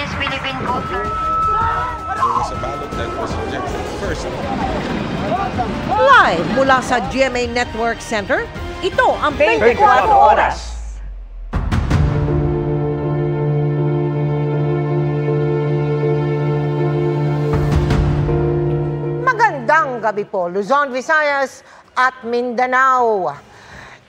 Philippines Philippine voter. There was a ballot that was rejected first. Live mula sa GMA Network Center, ito ang 24 Oras. Magandang gabi po, Luzon, Visayas at Mindanao.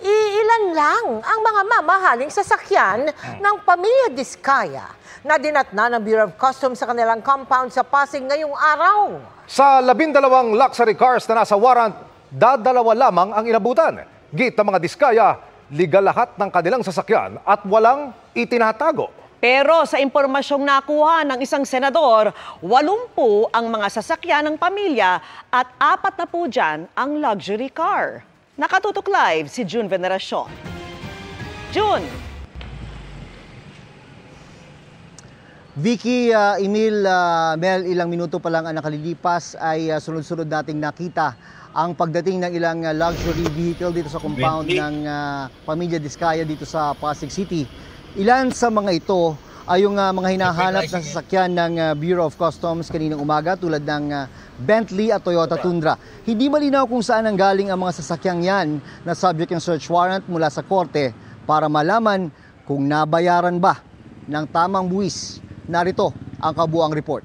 Iilan lang ang mga mamahaling sasakyan ng pamilya Diskaya na dinatna ng Bureau of Customs sa kanilang compound sa Pasig ngayong araw. Sa 12 luxury cars na nasa warrant, dadalawa lamang ang inabutan. Git ng mga Diskaya, legal lahat ng kanilang sasakyan at walang itinatago. Pero sa impormasyong nakuha ng isang senador, 80 ang mga sasakyan ng pamilya at 40 dyan ang luxury car. Nakatutok live si June Veneracion. June! Vicky, Emil, Mel, ilang minuto pa lang ang nakalilipas ay sunod-sunod nating nakita ang pagdating ng ilang luxury vehicle dito sa compound ng pamilya Diskaya dito sa Pasig City. Ilan sa mga ito ay yung mga hinahanap na sasakyan ng Bureau of Customs kaninang umaga tulad ng Bentley at Toyota Tundra. Hindi malinaw kung saan ang galing ang mga sasakyang yan na subject ng search warrant mula sa korte para malaman kung nabayaran ba ng tamang buwis. Narito ang kabuang report.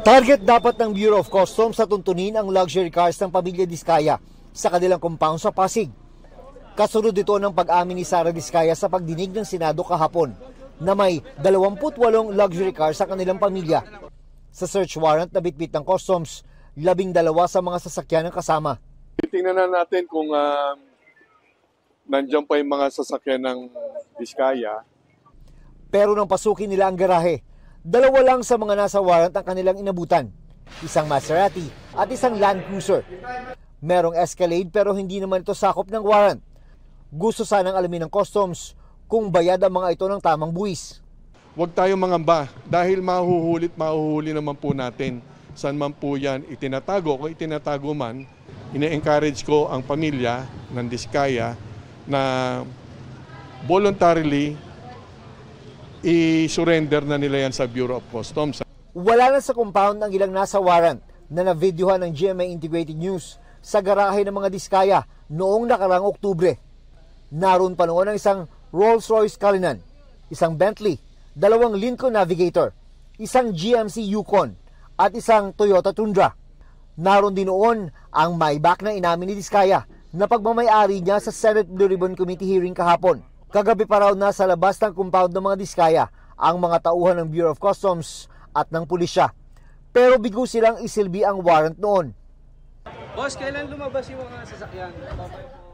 Target dapat ng Bureau of Customs sa tuntunin ang luxury cars ng pamilya Diskaya sa kanilang compound sa Pasig. Kasunod ito ng pag-amin ni Sara Diskaya sa pagdinig ng Senado kahapon na may 28 luxury cars sa kanilang pamilya. Sa search warrant na bitbit ng Customs, 12 sa mga sasakyan ang kasama. Tingnan na natin kung nandiyan pa yung mga sasakyan ng Diskaya. Pero nang pasukin nila ang garahe, 2 lang sa mga nasa warrant ang kanilang inabutan. Isang Maserati at isang Land Cruiser. Merong Escalade pero hindi naman ito sakop ng warrant. Gusto sanang alamin ng Customs kung bayad ang mga ito ng tamang buwis. Huwag tayong mangamba dahil mahuhuli naman po natin. Saan man po yan itinatago. Kung itinatago man, ine-encourage ko ang pamilya ng Diskaya na voluntarily i-surrender na nila yan sa Bureau of Customs. Wala na sa compound ang ilang nasa warrant na na-videohan ng GMA Integrated News sa garahe ng mga Diskaya noong nakaraang Oktubre. Naroon pa noon ang isang Rolls-Royce Cullinan, isang Bentley, 2 Lincoln Navigator, isang GMC Yukon at isang Toyota Tundra. Naroon din noon ang Maybach na inamin ni Diskaya na pagmamayari niya sa Senate Blue Ribbon Committee hearing kahapon. Kagabi pa raw na sa labas ng compound ng mga Diskaya ang mga tauhan ng Bureau of Customs at ng pulisya. Pero bigo silang isilbi ang warrant noon. Boss, kailan lumabas yung mga sasakyan?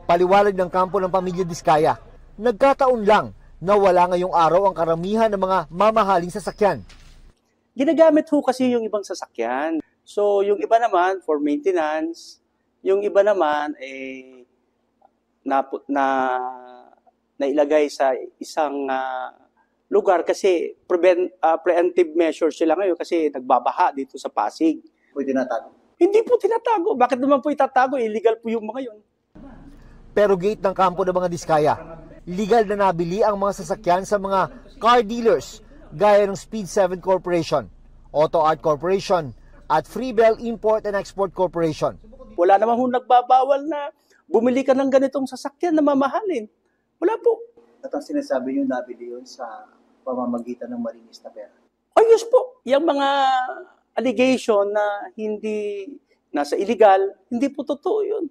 Paliwanag ng kampo ng pamilya Diskaya, nagkataon lang na wala ngayong araw ang karamihan ng mga mamahaling sasakyan. Ginagamit ho kasi yung ibang sasakyan. So yung iba naman for maintenance, yung iba naman nailagay sa isang lugar kasi preemptive measures sila ngayon kasi nagbabaha dito sa Pasig. Pwede tinatago? Hindi po tinatago. Bakit naman po itatago? Illegal po yung mga yun. Pero gate ng kampo ng mga Diskaya, legal na nabili ang mga sasakyan sa mga car dealers gaya ng Speed 7 Corporation, Auto Art Corporation at Freebell Import and Export Corporation. Wala naman ho nagbabawal na bumili ka ng ganitong sasakyan na mamahalin. Wala po. At ang sinasabi nyo, nabili yun sa pamamagitan ng malinis na pera? Ayos po. Yung mga allegation na hindi nasa illegal, hindi po totoo yun.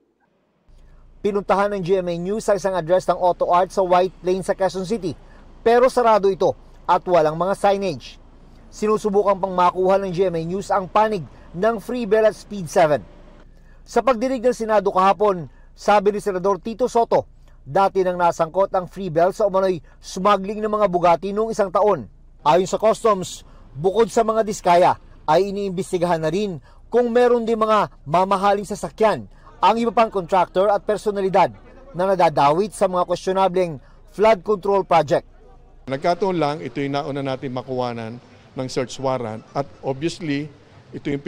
Pinuntahan ng GMA News sa isang address ng Auto Art sa White Plains sa Quezon City. Pero sarado ito at walang mga signage. Sinusubukan pang makuha ng GMA News ang panig ng Freebell at Speed 7. Sa pagdinig ng Senado kahapon, sabi ni Senador Tito Soto, dati nang nasangkot ang Freebell sa umano'y smuggling ng mga Bugatti noong 1 taon. Ayon sa Customs, bukod sa mga Diskaya, ay iniimbestigahan na rin kung meron din mga mamahaling sasakyan ang iba pang contractor at personalidad na nadadawit sa mga questionableng flood control project. Nagkataon lang, ito yung nauna natin makuwanan ng search warrant at obviously, ito yung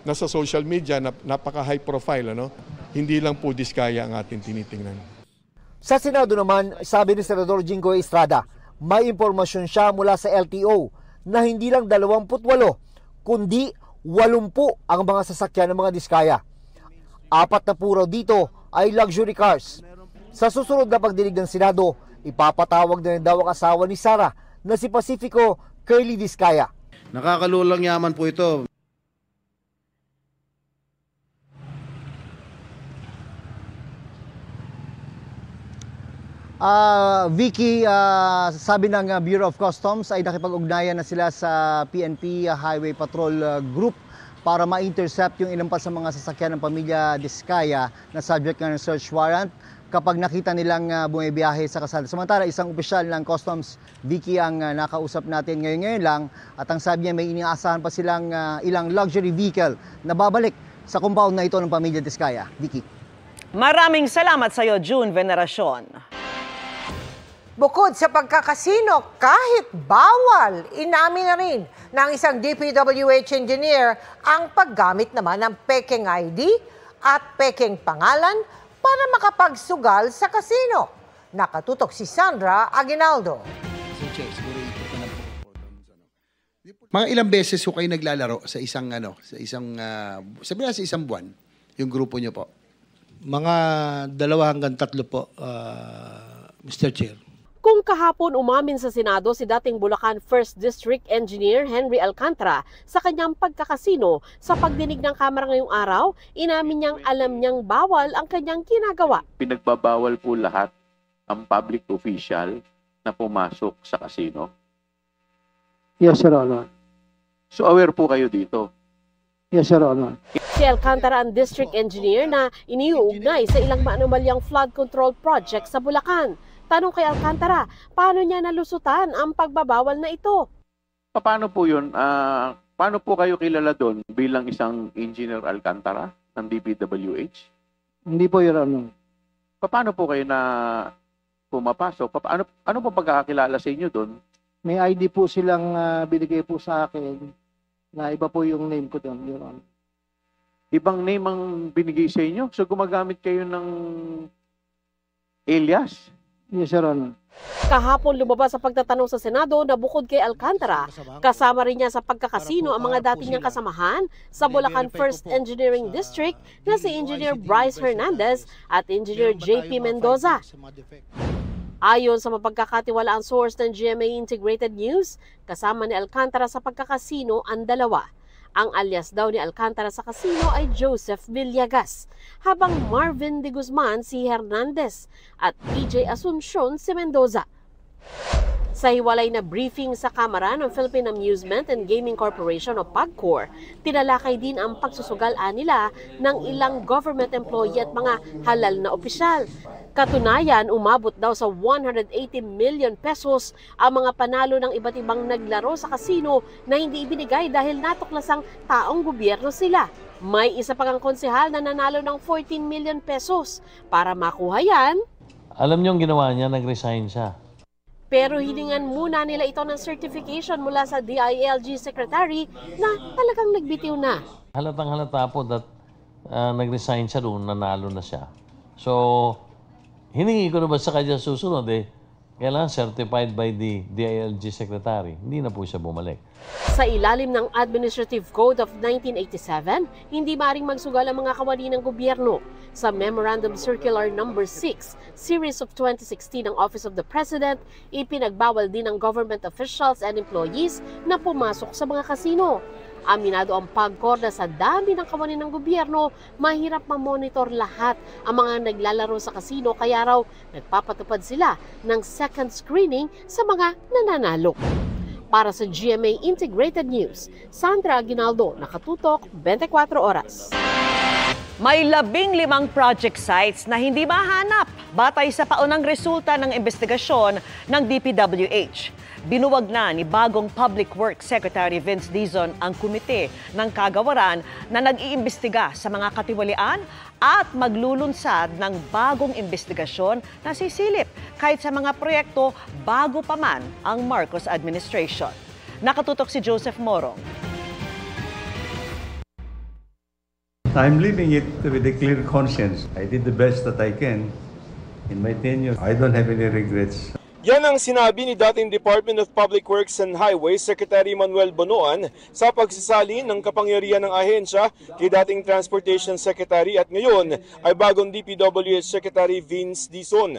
nasa social media na napaka high profile, ano? Hindi lang po Diskaya ang ating tinitingnan. Sa Senado naman, sabi ni Senador Jinggoy Estrada, may impormasyon siya mula sa LTO na hindi lang 28, kundi 80 ang mga sasakyan ng mga diskaya. 4 na puro dito ay luxury cars. Sa susunod na pagdinig ng Senado, ipapatawag na rin daw ang asawa ni Sara na si Pacifico Curly Diskaya. Nakakalulang yaman po ito. Vicky, sabi ng Bureau of Customs ay nakipag-ugnayan na sila sa PNP Highway Patrol Group para ma-intercept yung ilan pa sa mga sasakyan ng pamilya Diskaya na subject ng search warrant kapag nakita nilang bumibiyahe sa kalsada. Samantala, isang opisyal ng Customs, Vicky, ang nakausap natin ngayon lang at ang sabi niya may iniaasahan pa silang ilang luxury vehicle na babalik sa compound na ito ng pamilya Diskaya. Vicky. Maraming salamat sa iyo, June Veneracion. Bukod sa pagkakasino, kahit bawal, inamin na rin ng isang DPWH engineer ang paggamit naman ng peking ID at peking pangalan para makapagsugal sa kasino. Nakatutok si Sandra Aguinaldo. Mga ilang beses ko kayo naglalaro sa isang sabi na sa isang buwan, yung grupo nyo po? Mga 2 hanggang 3 po, Mr. Chair. Kung kahapon umamin sa Senado si dating Bulacan 1st District Engineer Henry Alcantara sa kanyang pagkakasino, sa pagdinig ng Kamara ngayong araw, inamin niyang alam niyang bawal ang kanyang ginagawa. Pinagbabawal po lahat ang public official na pumasok sa kasino. Yes, Your Honor. So aware po kayo dito? Yes, Your Honor. Si Alcantara ang District Engineer na iniuugnay sa ilang maanumalyang flood control project sa Bulacan. Tanong kay Alcantara, paano niya nalusutan ang pagbabawal na ito? Paano po yun? Paano po kayo kilala doon bilang isang Engineer Alcantara ng DPWH? Hindi po, Your Honor. Paano po kayo na pumapasok? Ano po pagkakakilala sa inyo doon? May ID po silang binigay po sa akin na iba po yung name ko doon, Your Honor. Ibang name ang binigay sa inyo? So gumagamit kayo ng alias? Yes, Your Honor. Kahapon lumabas sa pagtatanong sa Senado na bukod kay Alcantara, kasama rin niya sa pagkakasino ang mga dati niyang kasamahan sa Bulacan 1st Engineering District na si Engineer Bryce Hernandez at Engineer JP Mendoza. Ayon sa mapagkakatiwalaang source ng GMA Integrated News, kasama ni Alcantara sa pagkakasino ang 2. Ang alias daw ni Alcantara sa kasino ay Joseph Villegas, habang Marvin de Guzman si Hernandez at PJ Asuncion si Mendoza. Sa hiwalay na briefing sa Kamara ng Philippine Amusement and Gaming Corporation o PAGCOR, tinalakay din ang pagsusugal-an nila ng ilang government employee at mga halal na opisyal. Katunayan, umabot daw sa 180 million pesos ang mga panalo ng iba't ibang naglaro sa kasino na hindi ibinigay dahil natuklasang taong gobyerno sila. May isa pang konsehal na nanalo ng 14 million pesos. Para makuha yan, alam niyo ang ginawa niya, nag-resign siya. Pero hiningan muna nila ito ng certification mula sa DILG Secretary na talagang nagbitiw na. Halatang halata po that nag-resign siya doon, nanalo na siya. So, hiningi ko na ba sa kanya susunod kailangan certified by the DILG Secretary. Hindi na po siya bumalik. Sa ilalim ng Administrative Code of 1987, hindi maaaring magsugal ang mga kawani ng gobyerno. Sa Memorandum Circular No. 6, Series of 2016 ng Office of the President, ipinagbawal din ng government officials and employees na pumasok sa mga kasino. Aminado ang PAGCOR na sa dami ng kawani ng gobyerno, mahirap ma-monitor lahat ang mga naglalaro sa kasino, kaya raw nagpapatupad sila ng second screening sa mga nananalo. Para sa GMA Integrated News, Sandra Aguinaldo, nakatutok 24 oras. May 15 project sites na hindi mahanap batay sa paunang resulta ng investigasyon ng DPWH. Binuwag na ni bagong Public Works Secretary Vince Dizon ang komite ng kagawaran na nag-iimbestiga sa mga katiwalian at maglulunsad ng bagong investigasyon na sisilip kahit sa mga proyekto bago pa man ang Marcos administration. Nakatutok si Joseph Morong. I'm leaving it with a clear conscience. I did the best that I can In my tenure, I don't have any regrets. Yan ang sinabi ni dating Department of Public Works and Highways Secretary Manuel Bonoan sa pagsasalin ng kapangyarihan ng ahensya kay dating Transportation Secretary at ngayon ay bagong DPWH Secretary Vince Dizon.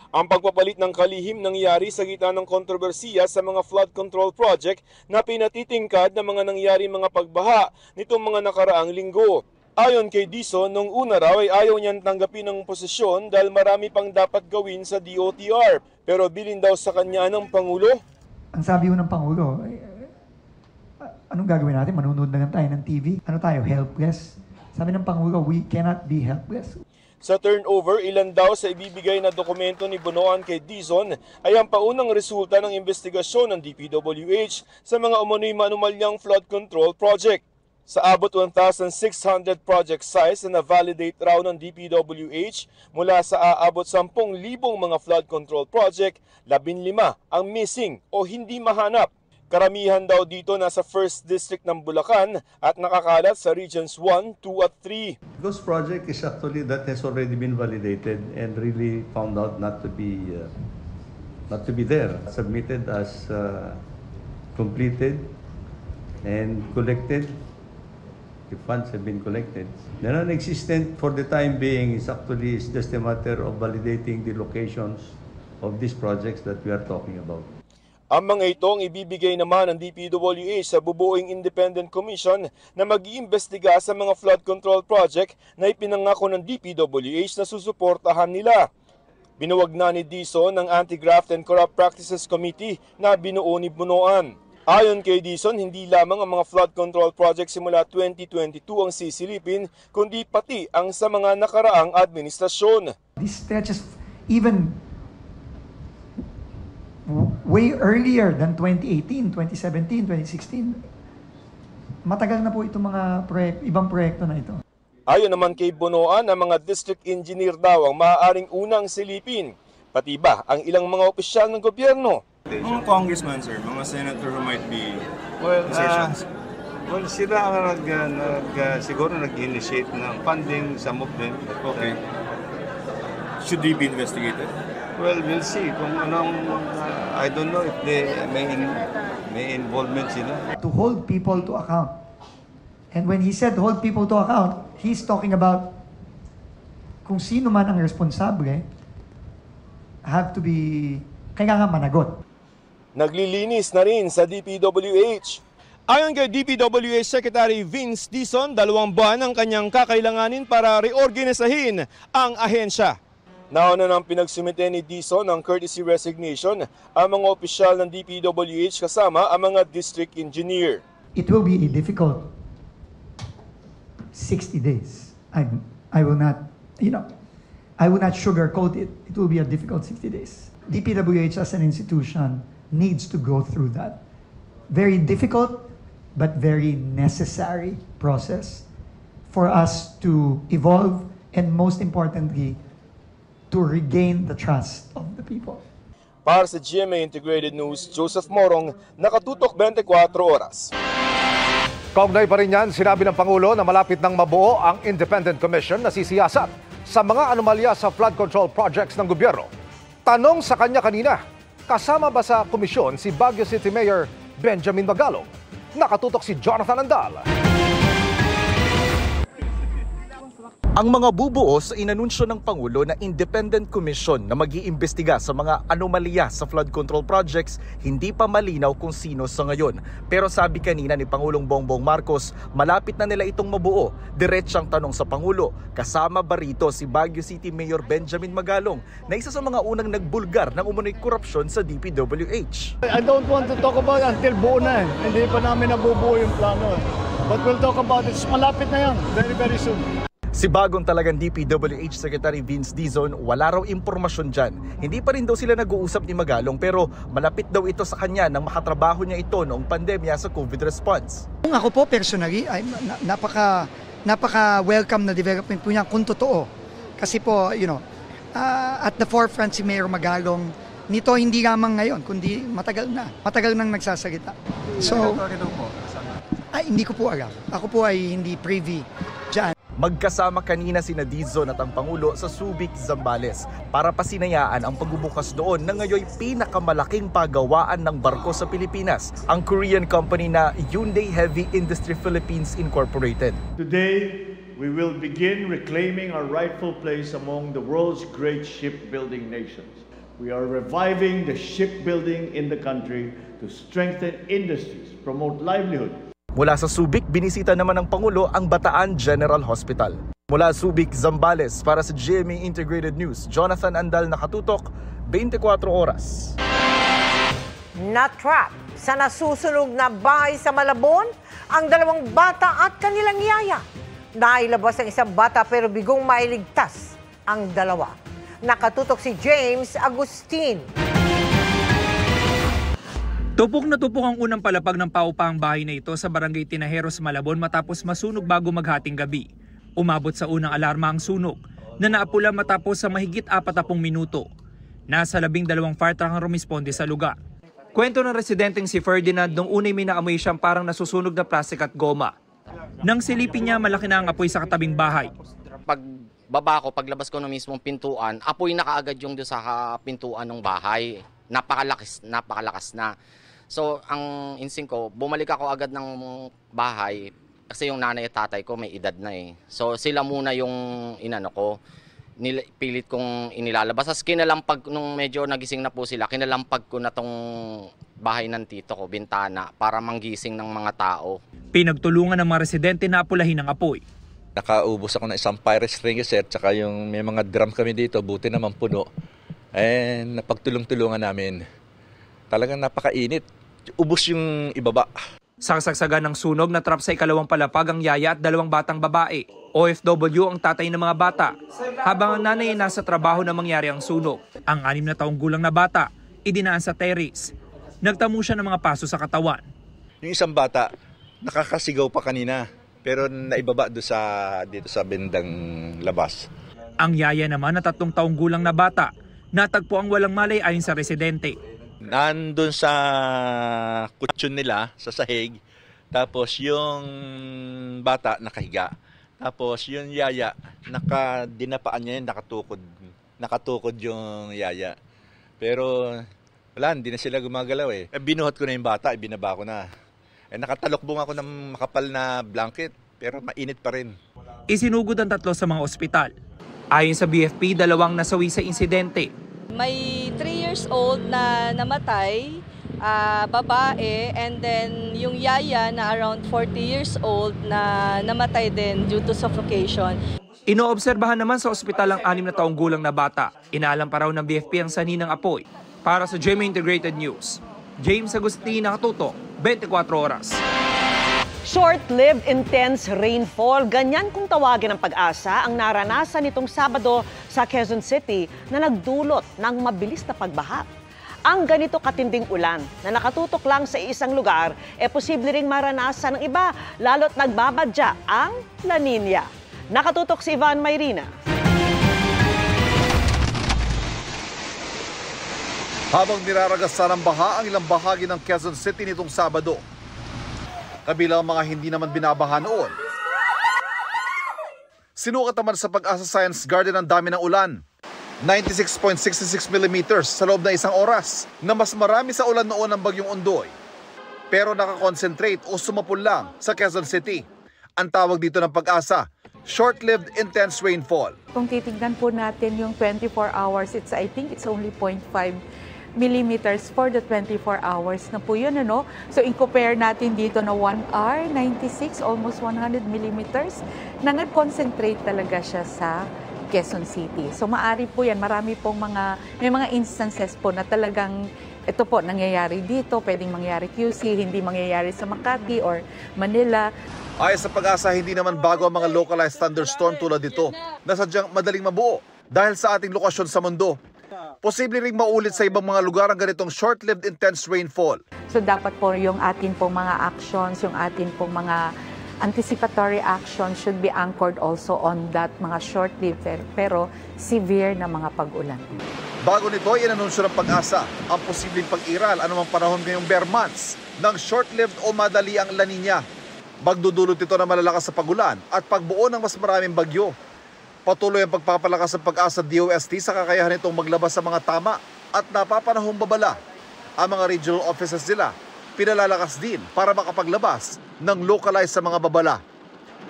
Ang pagpapalit ng kalihim nangyari sa gitna ng kontrobersiya sa mga flood control project na pinatitingkad ng mga nangyari mga pagbaha nitong mga nakaraang linggo. Ayon kay Dizon, nung una raw ay ayaw niyang tanggapin ng posisyon dahil marami pang dapat gawin sa DOTR. Pero bilin daw sa kanya ng Pangulo. Ang sabi ko ng Pangulo, anong gagawin natin? Manunood na lang tayo ng TV? Ano tayo, helpless? Sabi ng Pangulo, we cannot be helpless. Sa turnover, ilan daw sa ibibigay na dokumento ni Bonoan kay Dizon ay ang paunang resulta ng investigasyon ng DPWH sa mga umano'y manumalyang flood control project. Sa abot 1,600 project size na na-validate raw ng DPWH mula sa aabot 10,000 mga flood control project, 15 ang missing o hindi mahanap. Karamihan daw dito nasa 1st District ng Bulacan at nakakalat sa Regions 1, 2 at 3. Those project is actually that has already been validated and really found out not to be there. Submitted as completed and collected. The funds have been collected. The non-existent for the time being is actually just a matter of validating the locations of these projects that we are talking about. Ang mga itong ibibigay naman ng DPWH sa bubuing independent commission na mag-iimbestiga sa mga flood control project na ipinangako ng DPWH na susuportahan nila. Binuwag na ni Dizon ng Anti-Graft and Corrupt Practices Committee na binuo ni Bonoan. Ayon kay Dizon, hindi lamang ang mga flood control project simula 2022 ang sisilipin, kundi pati ang sa mga nakaraang administrasyon. This stretches even way earlier than 2018, 2017, 2016. Matagal na po itong mga ibang proyekto na ito. Ayon naman kay Bonoan, ang mga district engineer daw ang maaaring unang silipin, pati ba ang ilang mga opisyal ng gobyerno. Mga congressman, sir, mga senator who might be insertions. Sila ang siguro nag-initiate ng funding, some of them. Okay. Should they be investigated? Well, we'll see kung anong, I don't know if they may involvement sila. To hold people to account. And when he said hold people to account, he's talking about kung sino man ang responsable, have to be, kailangan managot. Naglilinis na rin sa DPWH. Ayon kay DPWH Secretary Vince Dizon, 2 buwan ang kanyang kakailanganin para reorganisahin ang ahensya. Nauna nang pinagsumite ni Dizon ng courtesy resignation ang mga opisyal ng DPWH kasama ang mga district engineer. It will be a difficult 60 days. I will not, I will not sugarcoat it. It will be a difficult 60 days. DPWH as an institution needs to go through that very difficult but very necessary process for us to evolve and most importantly, to regain the trust of the people. Para sa GMA Integrated News, Joseph Morong, nakatutok 24 oras. Kaugnay pa rin yan, sinabi ng Pangulo na malapit nang mabuo ang Independent Commission na sisiyasat sa mga anomalya sa flood control projects ng gobyerno. Tanong sa kanya kanina, kasama ba sa komisyon si Baguio City Mayor Benjamin Magalong? Nakatutok si Jonathan Andal. Ang mga bubuo sa inanunsyo ng Pangulo na Independent Commission na mag-iimbestiga sa mga anomalya sa flood control projects, hindi pa malinaw kung sino sa ngayon. Pero sabi kanina ni Pangulong Bongbong Marcos, malapit na nila itong mabuo. Diretsang tanong sa Pangulo, kasama ba rito si Baguio City Mayor Benjamin Magalong na isa sa mga unang nagbulgar ng umunoy korupsyon sa DPWH? I don't want to talk about until buo na. Hindi pa namin nabubuo yung plano. But we'll talk about it. Malapit na yan. Very, very soon. Si bagong talagang DPWH Secretary Vince Dizon, wala raw impormasyon dyan. Hindi pa rin daw sila nag-uusap ni Magalong pero malapit daw ito sa kanya nang makatrabaho niya ito noong pandemya sa COVID response. Ako po personally, ay napaka-welcome na development po niya kung totoo. Kasi po, at the forefront si Mayor Magalong, nito hindi lamang ngayon, kundi matagal nang nagsasalita. So, hindi ko po alam. Ako po ay hindi privy dyan. Magkasama kanina sina Dizon at ang Pangulo sa Subic, Zambales para pasinayaan ang pagbubukas doon na ngayon pinakamalaking pagawaan ng barko sa Pilipinas, ang Korean company na Hyundai Heavy Industry Philippines Incorporated. Today, we will begin reclaiming our rightful place among the world's great shipbuilding nations. We are reviving the shipbuilding in the country to strengthen industries, promote livelihood. Mula sa Subic, binisita naman ng Pangulo ang Bataan General Hospital. Mula Subic, Zambales, para sa GMA Integrated News, Jonathan Andal, nakatutok, 24 oras. Na-trap sa nasusunog na bahay sa Malabon ang 2 bata at kanilang yaya. Nailabas ang isang bata pero bigong mailigtas ang 2. Nakatutok si James Agustin. Tupok na tupok ang unang palapag ng paupa ang bahay na ito sa Barangay Tinajeros, Malabon matapos masunog bago maghating gabi. Umabot sa unang alarma ang sunog na naapula matapos sa mahigit 40 minuto. Nasa 12 fire truck ang rumisponde sa lugar. Kwento ng residenteng si Ferdinand nung unay may naamoy siyang parang nasusunog na plastic at goma. Nang silipin niya, malaki na ang apoy sa katabing bahay. Pagbaba ko, paglabas ko ng mismong pintuan, apoy na kaagad yung doon sa pintuan ng bahay. Napakalakas na. So, ang instinct ko, bumalik ako agad ng bahay kasi yung nanay at tatay ko may edad na eh. So, sila muna yung inano ko, pilit kong inilalabas. As kinalampag, nung medyo nagising na po sila, kinalampag ko na tong bahay ng tito ko, bintana, para manggising ng mga tao. Pinagtulungan ng mga residente na apulahin ang apoy. Nakaubos ako ng isang fire extinguisher, tsaka yung may mga drum kami dito, buti naman puno. Napagtulong-tulungan namin. Talagang napakainit. Ubos yung ibaba. Sa kasagsagan ng sunog, natrap sa ikalawang palapag ang yaya at 2 batang babae. OFW ang tatay ng mga bata. Habang ang nanay ay nasa trabaho na mangyari ang sunog. Ang 6 na taong gulang na bata, idinaan sa terrace. Nagtamo siya ng mga paso sa katawan. Yung isang bata, nakakasigaw pa kanina. Pero naibaba dito sa bendang labas. Ang yaya naman na 3 taong gulang na bata, natagpo ang walang malay ayon sa residente. Nandun sa kutsyon nila, sa sahig. Tapos yung bata nakahiga. Tapos yung yaya, dinapaan niya yun, nakatukod. Nakatukod yung yaya. Pero wala, hindi na sila gumagalaw eh. Binuhat ko na yung bata, ibinaba ko na. Nakatalokbong ako ng makapal na blanket, pero mainit pa rin. Isinugod ang 3 sa mga ospital. Ayon sa BFP, 2 nasawi sa insidente. May 3 years old na namatay, babae, and then yung yaya na around 40 years old na namatay din due to suffocation. Inoobserbahan naman sa ospital ang 6 na taong gulang na bata. Inaalam pa raw ng BFP ang sanhi ng apoy. Para sa GMA Integrated News, James Agustin, nakatutok, 24 oras. Short-lived intense rainfall, ganyan kung tawagin ng Pag-asa ang naranasan nitong Sabado sa Quezon City na nagdulot ng mabilis na pagbaha. Ang ganito katinding ulan na nakatutok lang sa isang lugar, posible ring maranasan ng iba, lalo't nagbabadya ang La Nina. Nakatutok si Ivan Mayrina. Habang niraragasan ng baha ang ilang bahagi ng Quezon City nitong Sabado, kabilang mga hindi naman binabaha noon. Sinukat naman sa Pag-asa Science Garden ang dami ng ulan. 96.66 millimeters sa loob ng isang oras, na mas marami sa ulan noon ng Bagyong Ondoy. Pero nakakonsentrate o sumapul lang sa Quezon City. Ang tawag dito ng Pag-asa, short-lived intense rainfall. Kung titignan po natin yung 24 hours, I think it's only 0.5 millimeters for the 24 hours na po yun, ano? So, in-compare natin dito na 1 hour, 96, almost 100 millimeters, na nag-concentrate talaga siya sa Quezon City. So, maari po yan. Marami pong may mga instances po na talagang ito po, nangyayari dito, pwedeng mangyayari QC, hindi mangyayari sa Makati or Manila. Ayon sa Pag-asa, hindi naman bago ang mga localized thunderstorm tulad dito na sadyang madaling mabuo dahil sa ating lokasyon sa mundo. Posible ring maulit sa ibang mga lugar ang ganitong short-lived intense rainfall. So dapat po yung atin pong mga actions, yung atin pong mga anticipatory actions should be anchored also on that mga short-lived pero severe na mga pag-ulan. Bago nito, inanunsyo ng Pag-asa ang posibleng pag-iral anumang panahon ngayong bare months ng short-lived o madali ang La Nina. Magdudulot ito ng malalakas sa pagulan at pagbuo ng mas maraming bagyo. Patuloy ang pagpapalakas ng Pag-asa DOST sa kakayahan nitong maglabas sa mga tama at napapanahong babala. Ang mga regional offices nila pinalalakas din para makapaglabas ng localized sa mga babala.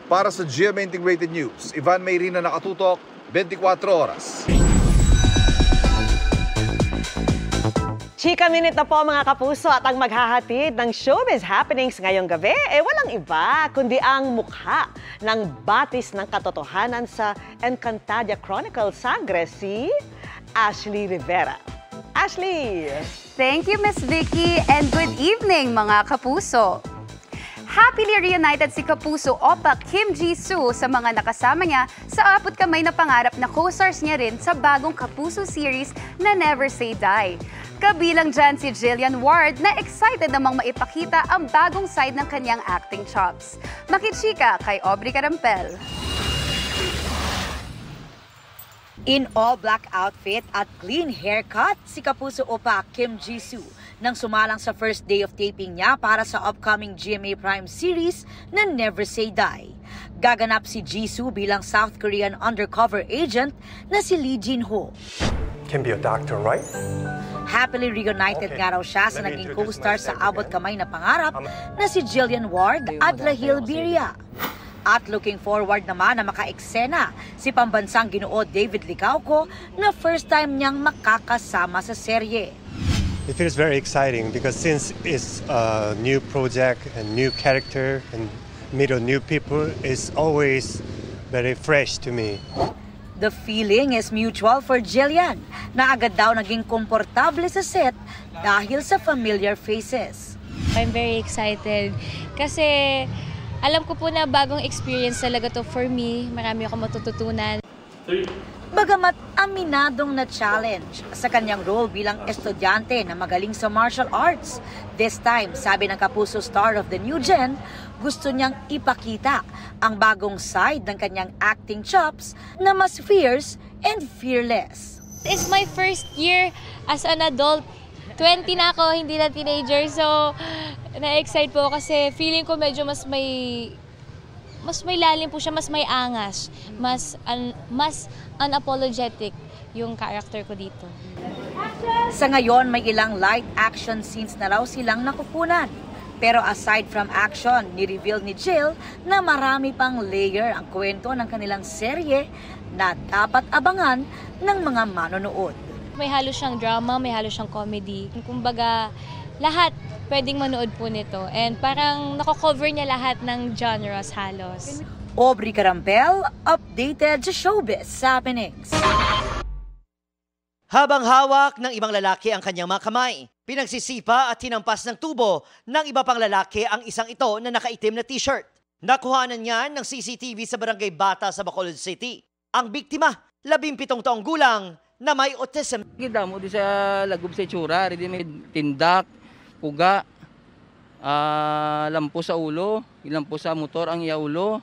Para sa GMA Integrated News, Ivan Mayrina, nakatutok, 24 oras. Chika Minute na po mga kapuso at ang maghahatid ng showbiz happenings ngayong gabi walang iba kundi ang mukha ng batis ng katotohanan sa Encantadia Chronicles Sangre, si Ashley Rivera. Ashley! Thank you, Miss Vicky, and good evening mga kapuso. Happily reunited si Kapuso Opa Kim Jisoo sa mga nakasama niya sa Abot Kamay na pangarap na co-stars niya rin sa bagong Kapuso series na Never Say Die. Kabilang dyan si Jillian Ward na excited namang maipakita ang bagong side ng kanyang acting chops. Makichika kay Aubrey Carampel. In all-black outfit at clean haircut, si Kapuso Opa Kim Jisoo nang sumalang sa first day of taping niya para sa upcoming GMA Prime series na Never Say Die. Gaganap si Jisoo bilang South Korean undercover agent na si Lee Jin-ho. Can be a doctor, right? Happily reunited nga raw siya sa naging co-star sa Abot Kamay na pangarap na si Jillian Ward at Rahil Birria. At looking forward naman na maka-eksena si pambansang Ginoo David Licauco na first time niyang makakasama sa serye. It feels very exciting because since it's a new project and new character and meet new people, it's always very fresh to me. The feeling is mutual for Jillian na agad daw naging komportable sa set dahil sa familiar faces. I'm very excited kasi alam ko po na bagong experience talaga to for me. Marami akong matututunan. Bagamat aminadong na challenge sa kanyang role bilang estudyante na magaling sa martial arts, this time, sabi ng Kapuso star of the new gen, gusto niyang ipakita ang bagong side ng kanyang acting chops na mas fierce and fearless. It's my first year as an adult. 20 na ako, hindi na teenager. So, na-excite po kasi feeling ko medyo mas may lalim po siya, mas may angas, mas unapologetic yung character ko dito. Sa ngayon, may ilang light action scenes na raw silang nakukunan. Pero aside from action, ni-reveal ni Jill na marami pang layer ang kwento ng kanilang serye na dapat abangan ng mga manonood. May halo siyang drama, may halo siyang comedy. Kumbaga, lahat pwedeng manood po nito. And parang nako-cover niya lahat ng genres halos. Aubrey Carampel, updated sa showbiz happenings. Habang hawak ng ibang lalaki ang kanyang mga kamay, pinagsisipa at hinampas ng tubo ng iba pang lalaki ang isang ito na nakaitim na t-shirt. Nakuhanan niyan ng CCTV sa Barangay Bata sa Bacolod City. Ang biktima, 17 taong gulang na may autism. Kita mo di sa lagob sa itsura, di may tindak, puga, lampo sa ulo, ilampo sa motor ang iaulo.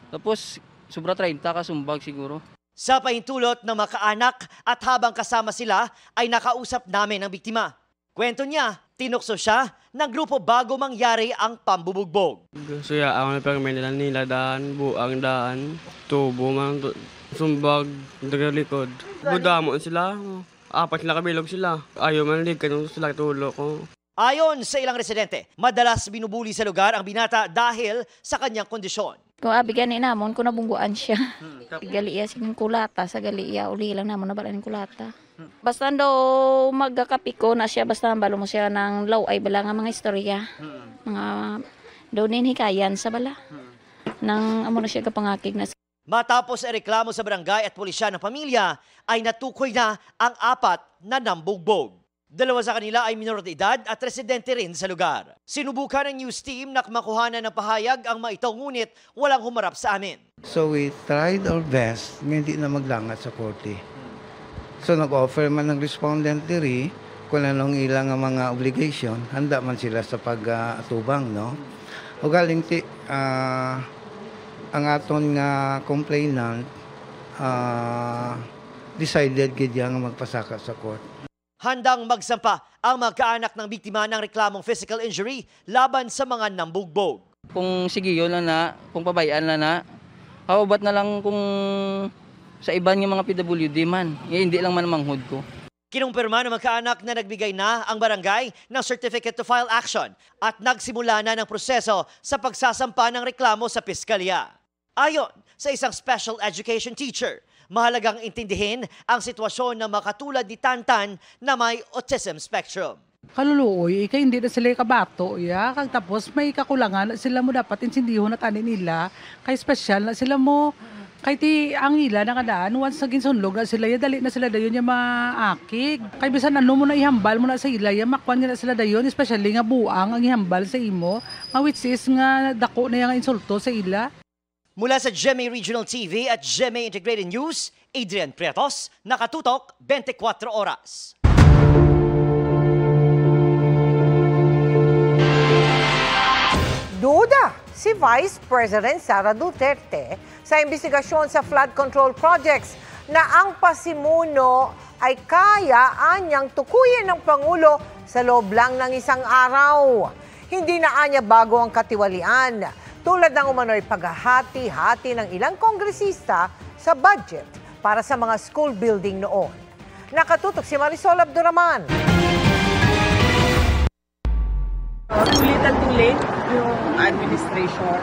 Tapos sobra 30 kasumbag siguro. Sa pahintulot ng mga kaanak at habang kasama sila ay nakausap namin ang biktima. Kwento niya, tinukso siya ng grupo bago mangyari ang pambubugbog. So ako na pag may nila daan, buang daan, tubo man, sumbag, dagang likod. Budamon sila, apat sila kabilog sila. Ayaw man ligan sila tulo ko. Ayon sa ilang residente, madalas binubuli sa lugar ang binata dahil sa kanyang kondisyon. Kung abigyan ni namon, kung nabungguan siya. Gali iya siging kulata, sa gali iya, uli lang namon nabalan ng kulata. Basta daw magkakapiko na siya, basta balo mo siya ng law ay bala nga mga istorya. Mga daw hikayan sa bala. Nang amo na siya kapangakig na. Matapos ay reklamo sa barangay at pulisya ng pamilya, ay natukoy na ang 4 na nambugbog. 2 sa kanila ay minor de edad at residente rin sa lugar. Sinubukan ng news team na makuhanan ng pahayag ang mga ito, ngunit walang humarap sa amin. So we tried our best, hindi na maglangat sa korte. So nag-offer man ng respondent diri, kung anong ilang mga obligation, handa man sila sa pag-atubang, no? O galing ang aton nga complainant decided gid nga magpasaka sa court. Handang magsampa ang magkaanak ng biktima ng reklamong physical injury laban sa mga nambugbog. Kung sige yun na, kung pabayaan na, kawabat na lang kung sa iba ng mga PWD man. Hindi lang man manghud ko. Kinumpirma ng magkaanak na nagbigay na ang barangay ng Certificate to File Action at nagsimula na ng proseso sa pagsasampa ng reklamo sa piskalya. Ayon sa isang special education teacher, mahalagang intindihin ang sitwasyon ng makatulad ni Tantan na may autism spectrum. Kaluluoy, kaya hindi na sila kabato, ya. Tapos may kakulangan, sila mo dapat insindihon na tanin nila, kay special na sila mo. Kahit ang ila na kadaan, once naging sunlog na sila, dali na sila dayon yung maakig. Kaya bisan ano mo na ihambal mo na sa ila, makwan na sila dayon, especially nga buang ang ihambal sa imo, which is nga dako na yung insulto sa ila. Mula sa GMA Regional TV at GMA Integrated News, Adrian Prietos, nakatutok 24 oras. Duda si Vice President Sara Duterte sa investigasyon sa flood control projects na ang pasimuno ay kaya anyang tukuyin ng Pangulo sa loob lang ng isang araw. Hindi na anya bago ang katiwalian, tulad ng umano'y paghahati-hati ng ilang kongresista sa budget para sa mga school building noon. Nakatutok si Marisol Abduraman. Too little too late yung administration.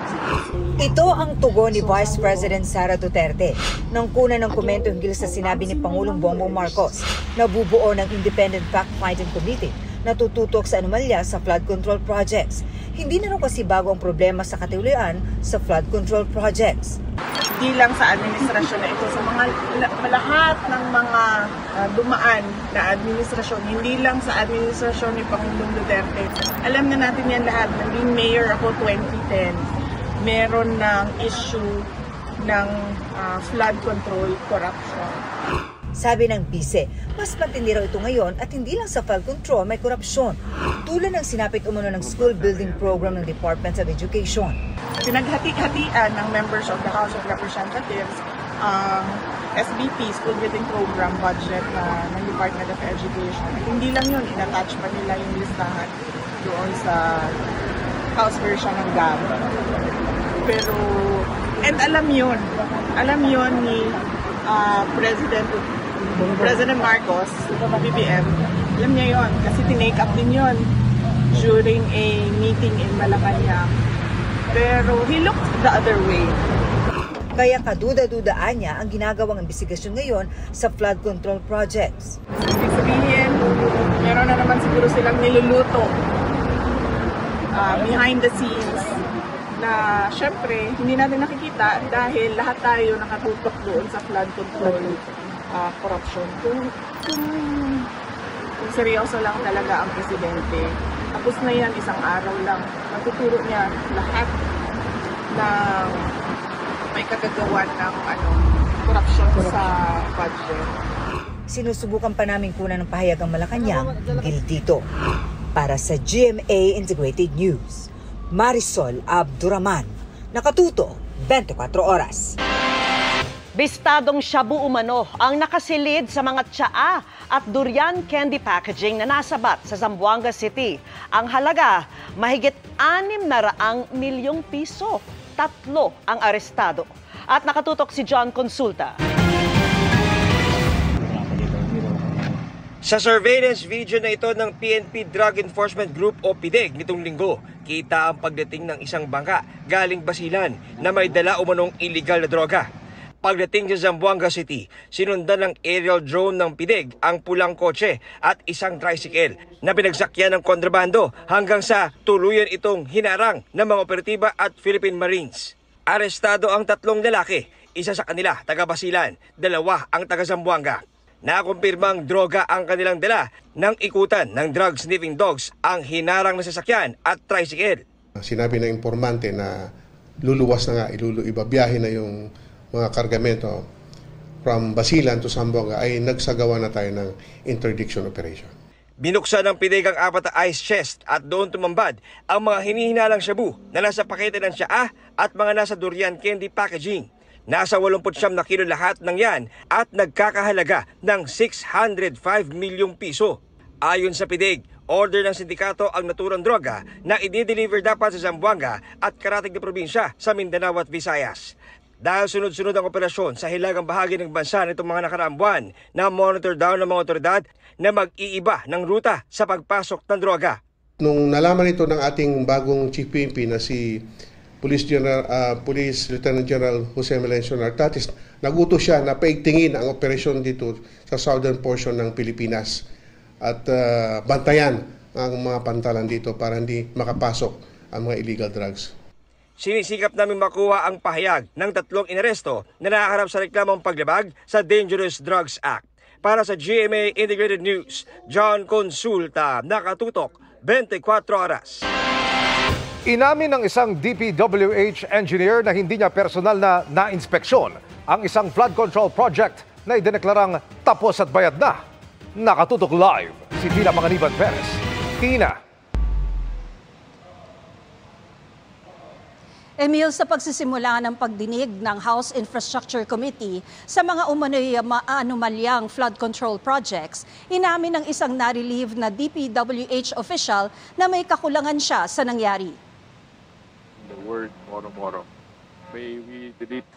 Ito ang tugon ni Vice President Sara Duterte nang kuna ng komento hinggil sa sinabi ni Pangulong Bongbong Marcos na bubuo ng Independent Fact-Finding Committee na tututok sa anomalya sa flood control projects. Hindi na rin kasi bago ang problema sa katiwalian sa flood control projects. Hindi lang sa administrasyon na ito, sa mga lahat ng mga dumaan na administrasyon, hindi lang sa administrasyon ni Pangulong Duterte. Alam na natin yan lahat, naging mayor ako 2010, meron ng issue ng flood control corruption. Sabi ng bise, mas matindi raw ito ngayon at hindi lang sa flood control may korupsyon. Tulad ng sinapit umano ng school building program ng Department of Education. Pinaghati-hatian ng members of the House of Representatives ang SBP, School Building Program budget ng Department of Education. At hindi lang yun, in-attach pa nila yung listahan doon sa House version ng GAB. Pero, and alam yun ni President Marcos, BBM, alam niya yon kasi tinake up din yon during a meeting in Malacanang. Pero he looked the other way. Kaya kaduda-dudaan niya ang ginagawang investigasyon ngayon sa flood control projects. Ibig sabihin, meron na naman siguro silang niluluto behind the scenes na syempre hindi natin nakikita dahil lahat tayo nakatutok doon sa flood control corruption. Kung seryoso lang talaga ang presidente, tapos na yan isang araw lang, natuturo niya lahat ng may kagagawan ng corruption sa budget. Sinusubukan pa namin kunan ng pahayag ang Malacanang hinggil dito. Para sa GMA Integrated News, Marisol Abduraman, nakatuto 24 oras. Bistadong shabu umano ang nakasilid sa mga tsaa at durian candy packaging na nasabat sa Zamboanga City. Ang halaga, mahigit 600 milyong piso. 3 ang arestado. At nakatutok si John Consulta. Sa surveillance video na ito ng PNP Drug Enforcement Group o PDEG nitong linggo, kita ang pagdating ng isang bangka galing Basilan na may dala umanong illegal na droga. Pagdating sa Zamboanga City, sinundan ng aerial drone ng PDEG ang pulang kotse at isang tricycle na pinagsakyan ng kontrabando hanggang sa tuluyan itong hinarang ng mga operatiba at Philippine Marines. Arestado ang 3 lalaki, isa sa kanila taga Basilan, 2 ang taga Zamboanga. Nakumpirmang droga ang kanilang dala nang ikutan ng drug sniffing dogs ang hinarang na sasakyan at tricycle. Sinabi ng informante na luluwas na nga, ibabiyahe na yung mga kargamento from Basilan to Zamboanga ay nagsagawa na tayo ng interdiction operation. Binuksan ng PDEG ang 4 na ice chest at doon tumambad ang mga hinihinalang shabu na nasa pakete ng tsaa at mga nasa durian candy packaging. Nasa 89 na kilo lahat ng yan at nagkakahalaga ng 605 milyong piso. Ayon sa PIDIG, order ng sindikato ang naturang droga na i-deliver dapat sa Zamboanga at karatig na probinsya sa Mindanao at Visayas. Dahil sunod-sunod ang operasyon sa hilagang bahagi ng bansa nitong mga nakaraang buwan, na monitor down ng mga otoridad na mag-iiba ng ruta sa pagpasok ng droga. Nung nalaman ito ng ating bagong Chief PNP na si Police Lieutenant General Jose Melencio Nartatis, nagutos siya na paigtingin ang operasyon dito sa southern portion ng Pilipinas at bantayan ang mga pantalan dito para hindi makapasok ang mga illegal drugs. Sinisikap namin makuha ang pahayag ng 3 inaresto na nakaharap sa reklamong paglabag sa Dangerous Drugs Act. Para sa GMA Integrated News, John Consulta, nakatutok 24 oras. Inamin ng isang DPWH engineer na hindi niya personal na na-inspeksyon ang isang flood control project na idineklarang tapos at bayad na. Nakatutok live si Tina Panganiban Perez. Tina. Emil, sa pagsisimula ng pagdinig ng House Infrastructure Committee sa mga umano'y maanumalyang flood control projects, inamin ng isang na-relieve na DPWH official na may kakulangan siya sa nangyari. The word moro-moro.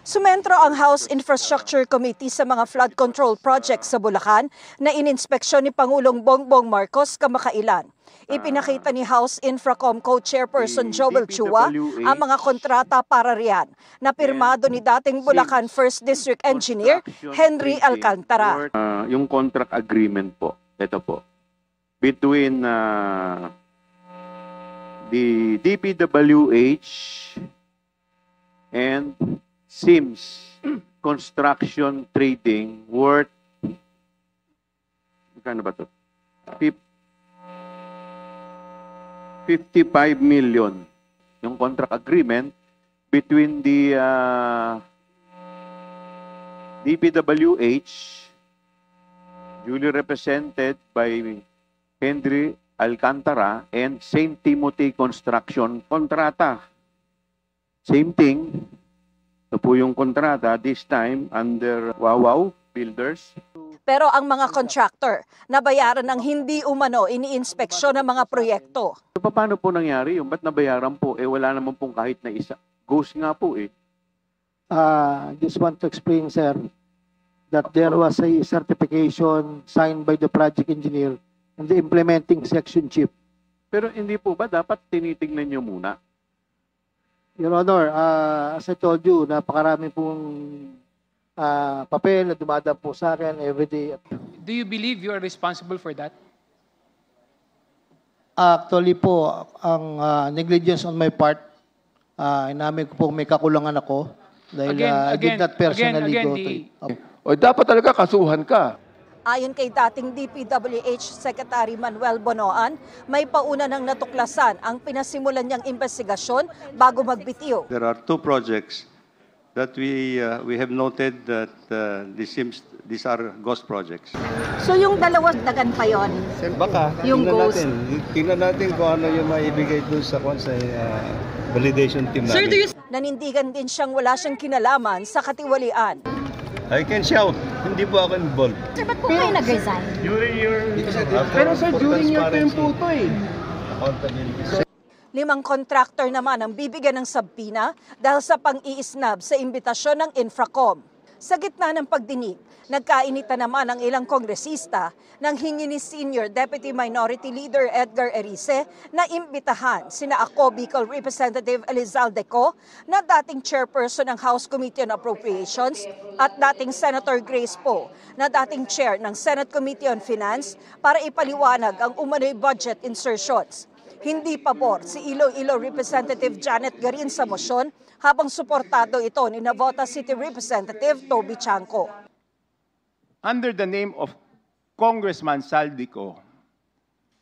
Sumentro ang House Infrastructure Committee sa mga flood control projects sa Bulacan na ininspeksyon ni Pangulong Bongbong Marcos kamakailan. Ipinakita ni House Infracom Co-Chairperson Joel Chua ang mga kontrata para riyan na pirmado ni dating Bulacan 1st District Engineer Henry Alcantara. Yung contract agreement po, ito po, between the DPWH and Sims Construction Trading worth, magkano ba ito? 55 million. Yung contract agreement between the DPWH, duly represented by Henry Alcantara, and St. Timothy Construction kontrata. Same thing. Ito po yung kontrata, this time under Wawaw Builders. Pero ang mga contractor, nabayaran ng hindi umano iniinspeksyon ng mga proyekto. So, paano po nangyari yung ba't nabayaran po? Wala naman pong kahit na isa. Ghost nga po Just want to explain, sir, that there was a certification signed by the project engineer and the implementing section chief. Pero hindi po ba dapat tinitingnan nyo muna? Your Honor, as I told you, napakarami pong papel na dumadaan po sa akin every day. Do you believe you are responsible for that? Actually po, ang negligence on my part, inamin ko po may kakulangan ako dahil I did not personally go to it. O dapat talaga kasuhan ka. Ayon kay dating DPWH Secretary Manuel Bonoan, may pauna ng natuklasan ang pinasimulan niyang investigasyon bago magbitiw. There are 2 projects that we have noted that these are ghost projects. So yung dalawa, dagan pa yon? Baka, yung ghost. Tingnan natin kung ano yung maibigay doon sa validation team natin. Sir, nanindigan din siyang wala siyang kinalaman sa katiwalian. I can shout, hindi po ako involved. Sir, ba't po kayo nag-resign? Pero sir, during your term po ito Accountability. 5 contractor naman ang bibigyan ng sabpina dahil sa pang-iisnab sa imbitasyon ng Infracom. Sa gitna ng pagdinig, nagkainita naman ang ilang kongresista nang hingi ni Senior Deputy Minority Leader Edgar Erice na imbitahan sina ako Bicol Representative Elizalde Co na dating chairperson ng House Committee on Appropriations at dating Senator Grace Poe na dating chair ng Senate Committee on Finance para ipaliwanag ang umano'y budget insertions. Hindi pabor si Iloilo Representative Janet Garin sa motion habang suportado ito ni Navota City Representative Toby Chanco. Under the name of Congressman Saldico,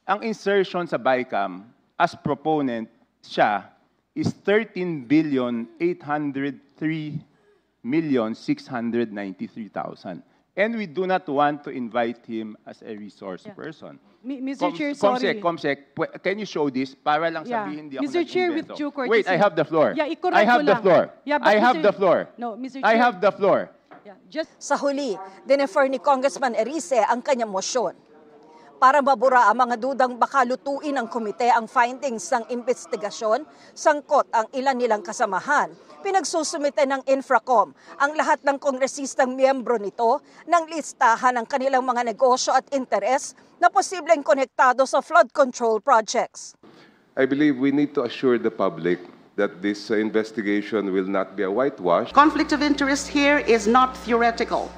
ang insertion sa BICAM as proponent siya is 13,803,693,000. And we do not want to invite him as a resource person. Mr. Chair, sorry. Comsec, can you show this para lang sabihin hindi ako Mr. Chair, with due courtesy. Wait, I have the floor. Yeah, I have the floor. Yeah, I have the floor. No, Mr. Chair. I have the floor. Yeah, just... Sa huli, dinefer ni Congressman Erice ang kanyang motion. Para mabura ang mga dudang baka lutuin ng komite ang findings ng investigasyon, sangkot ang ilan nilang kasamahan. Pinagsusumite ng Infracom ang lahat ng kongresistang miyembro nito ng listahan ng kanilang mga negosyo at interes na posibleng konektado sa flood control projects. I believe we need to assure the public that this investigation will not be a whitewash. Conflict of interest here is not theoretical.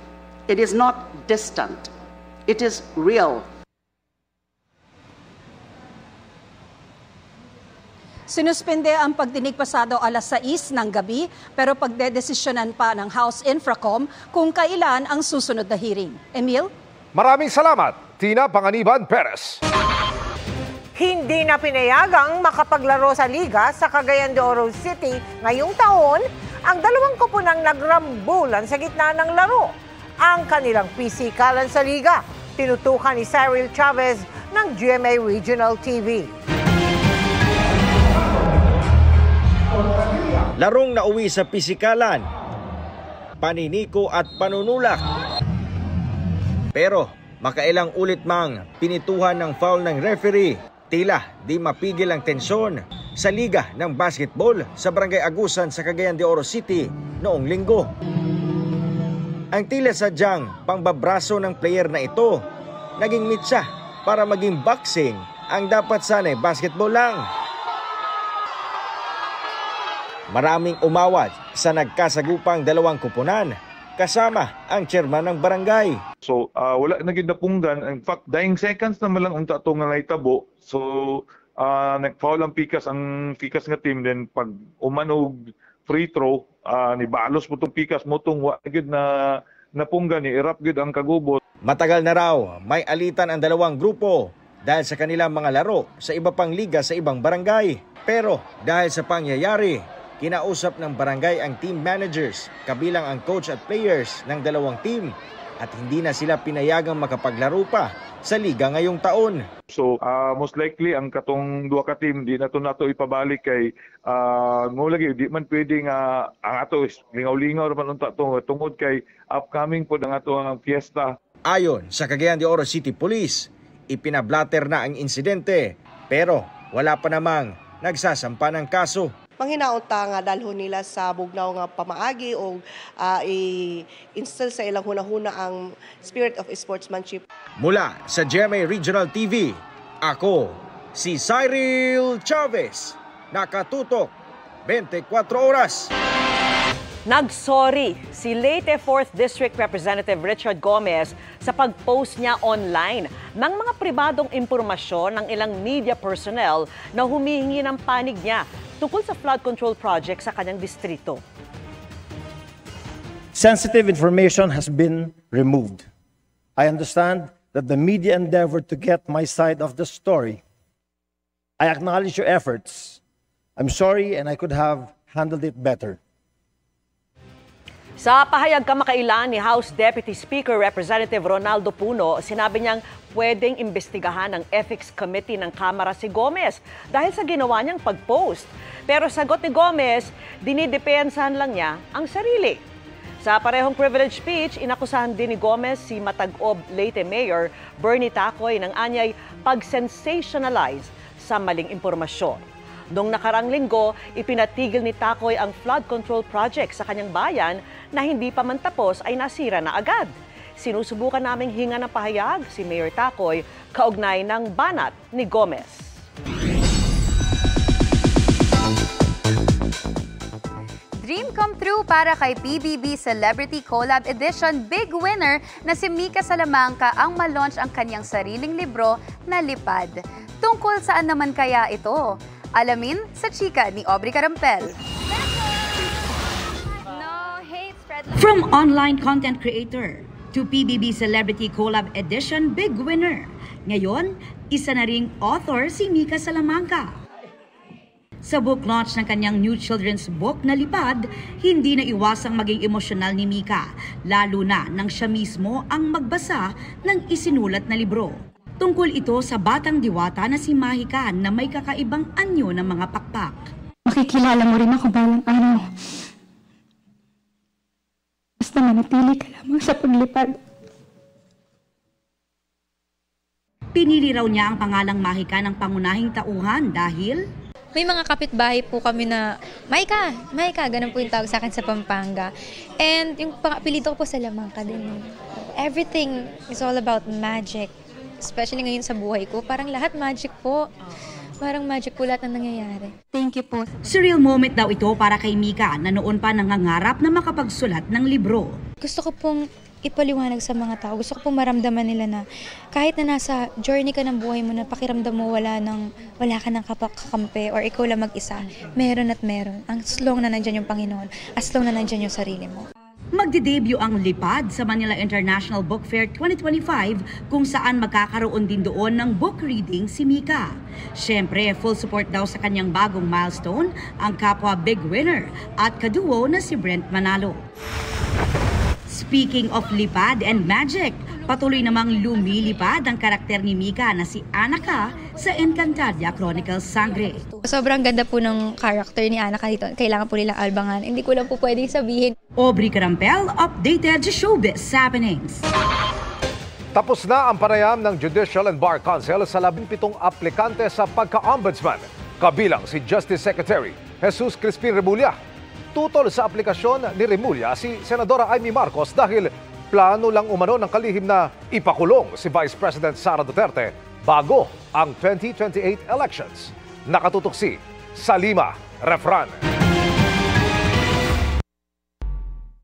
It is not distant. It is real. Sinuspende ang pagdinig pasado alas 6 ng gabi pero pagdedesisyonan pa ng House Infracom kung kailan ang susunod na hearing. Emil? Maraming salamat, Tina Panganiban Perez. Hindi na pinayagang makapaglaro sa liga sa Cagayan de Oro City ngayong taon ang dalawang koponang nagrambulan sa gitna ng laro. Ang kanilang pisikalan sa liga, tinutukan ni Cyril Chavez ng GMA Regional TV. Larong nauwi sa pisikalan, paniniko at panunulak. Pero makailang ulit mang pinituhan ng foul ng referee, tila di mapigil ang tensyon sa liga ng basketball sa Barangay Agusan sa Cagayan de Oro City noong linggo. Ang tila sadyang pangbabraso ng player na ito, naging mitsa para maging boxing ang dapat sana'y basketball lang. Maraming umawat sa nagkasagupang dalawang kupunan kasama ang chairman ng barangay. So wala naging napunggan. In fact, dying seconds naman lang ang tato nga naitabo. So nag-foul ang pikas nga team. Then pag umanog free throw, ni balos mo itong pikas mo itong wagid na napunggan, ni irap gid ang kagubot. Matagal na raw may alitan ang dalawang grupo dahil sa kanilang mga laro sa iba pang liga sa ibang barangay. Pero dahil sa pangyayari, kinausap ng barangay ang team managers, kabilang ang coach at players ng dalawang team at hindi na sila pinayagang makapaglaro pa sa liga ngayong taon. So most likely ang katong duha ka team di nato ipabalik kay mo lagi di man pwedeng ang ato is lingaw-lingaw man unta tungod kay upcoming pod ang ato ang fiesta. Ayon sa Cagayan de Oro City Police, ipinablatter na ang insidente pero wala pa namang nagsasampa ng kaso. Manghinaunta nga dalhon nila sa bugnaw nga pamaagi o i-instill sa ilang hunahuna ang spirit of sportsmanship. Mula sa GMA Regional TV, ako si Cyril Chavez, nakatutok 24 oras. Nagsorry si Leyte 4th District Representative Richard Gomez sa pag-post niya online ng mga pribadong impormasyon ng ilang media personnel na humihingi ng panig niya tungkol sa flood control project sa kanyang distrito. Sensitive information has been removed. I understand that the media endeavored to get my side of the story. I acknowledge your efforts. I'm sorry and I could have handled it better. Sa pahayag kamakailan ni House Deputy Speaker Representative Ronaldo Puno, sinabi niyang pwedeng imbestigahan ng Ethics Committee ng Kamara si Gomez dahil sa ginawa niyang pag-post. Pero sagot ni Gomez, dinidepensahan lang niya ang sarili. Sa parehong privilege speech, inakusahan din ni Gomez si Matag-Ob Leyte Mayor Bernie Tacoy ng anyay pag-sensationalize sa maling impormasyon. Noong nakarang linggo, ipinatigil ni Tacoy ang flood control project sa kanyang bayan na hindi pa man tapos ay nasira na agad. Sinusubukan naming hinga ng pahayag si Mayor Tacoy kaugnay ng banat ni Gomez. Dream come true para kay PBB Celebrity Collab Edition Big Winner na si Mika Salamanca ang ma-launch ang kanyang sariling libro na Lipad. Tungkol saan naman kaya ito? Alamin sa chika ni Aubrey Carampel. From online content creator to PBB Celebrity Collab Edition Big Winner. Ngayon, isa na ring author si Mika Salamanca. Sa book launch ng kanyang new children's book na Lipad, hindi na iwasang maging emosyonal ni Mika, lalo na nang siya mismo ang magbasa ng isinulat na libro. Tungkol ito sa batang diwata na si Mahika na may kakaibang anyo ng mga pakpak. Makikilala mo rin ako balang araw. Basta manatili ka lamang sa paglipad. Pinili raw niya ang pangalang Mahika ng pangunahing tauhan dahil may mga kapitbahay po kami na, Maika, ganun po yung tawag sa akin sa Pampanga. And yung pang-apelido ko po Salamangka din. Everything is all about magic. Especially ngayon sa buhay ko, parang lahat magic po. Parang magic po lahat ng nangyayari. Thank you po. Surreal moment daw ito para kay Mika na noon pa nangangarap na makapagsulat ng libro. Gusto ko pong ipaliwanag sa mga tao. Gusto ko pong maramdaman nila na kahit na nasa journey ka ng buhay mo na pakiramdam mo wala ka ng kakampi or ikaw lang mag-isa, meron at meron. As long na nandyan yung Panginoon, as long na nandyan yung sarili mo. Magde-debut ang Lipad sa Manila International Book Fair 2025 kung saan magkakaroon din doon ng book reading si Mika. Siyempre, full support daw sa kanyang bagong milestone ang kapwa big winner at kaduo na si Brent Manalo. Speaking of lipad and magic, patuloy namang lumilipad ang karakter ni Mika na si Anaka sa Encantadia Chronicles Sangre. Sobrang ganda po ng character ni Anaka dito. Kailangan po nilang albangan. Hindi ko lang po pwedeng sabihin. Aubrey Carampel, updated sa showbiz happenings. Tapos na ang panayam ng Judicial and Bar Council sa 17 aplikante sa pagka-ombudsman. Kabilang si Justice Secretary Jesus Crispin Remulla. Tutol sa aplikasyon ni Remulla si Senadora Amy Marcos dahil plano lang umano ng kalihim na ipakulong si Vice President Sara Duterte bago ang 2028 elections. Nakatutok si Salima Refran.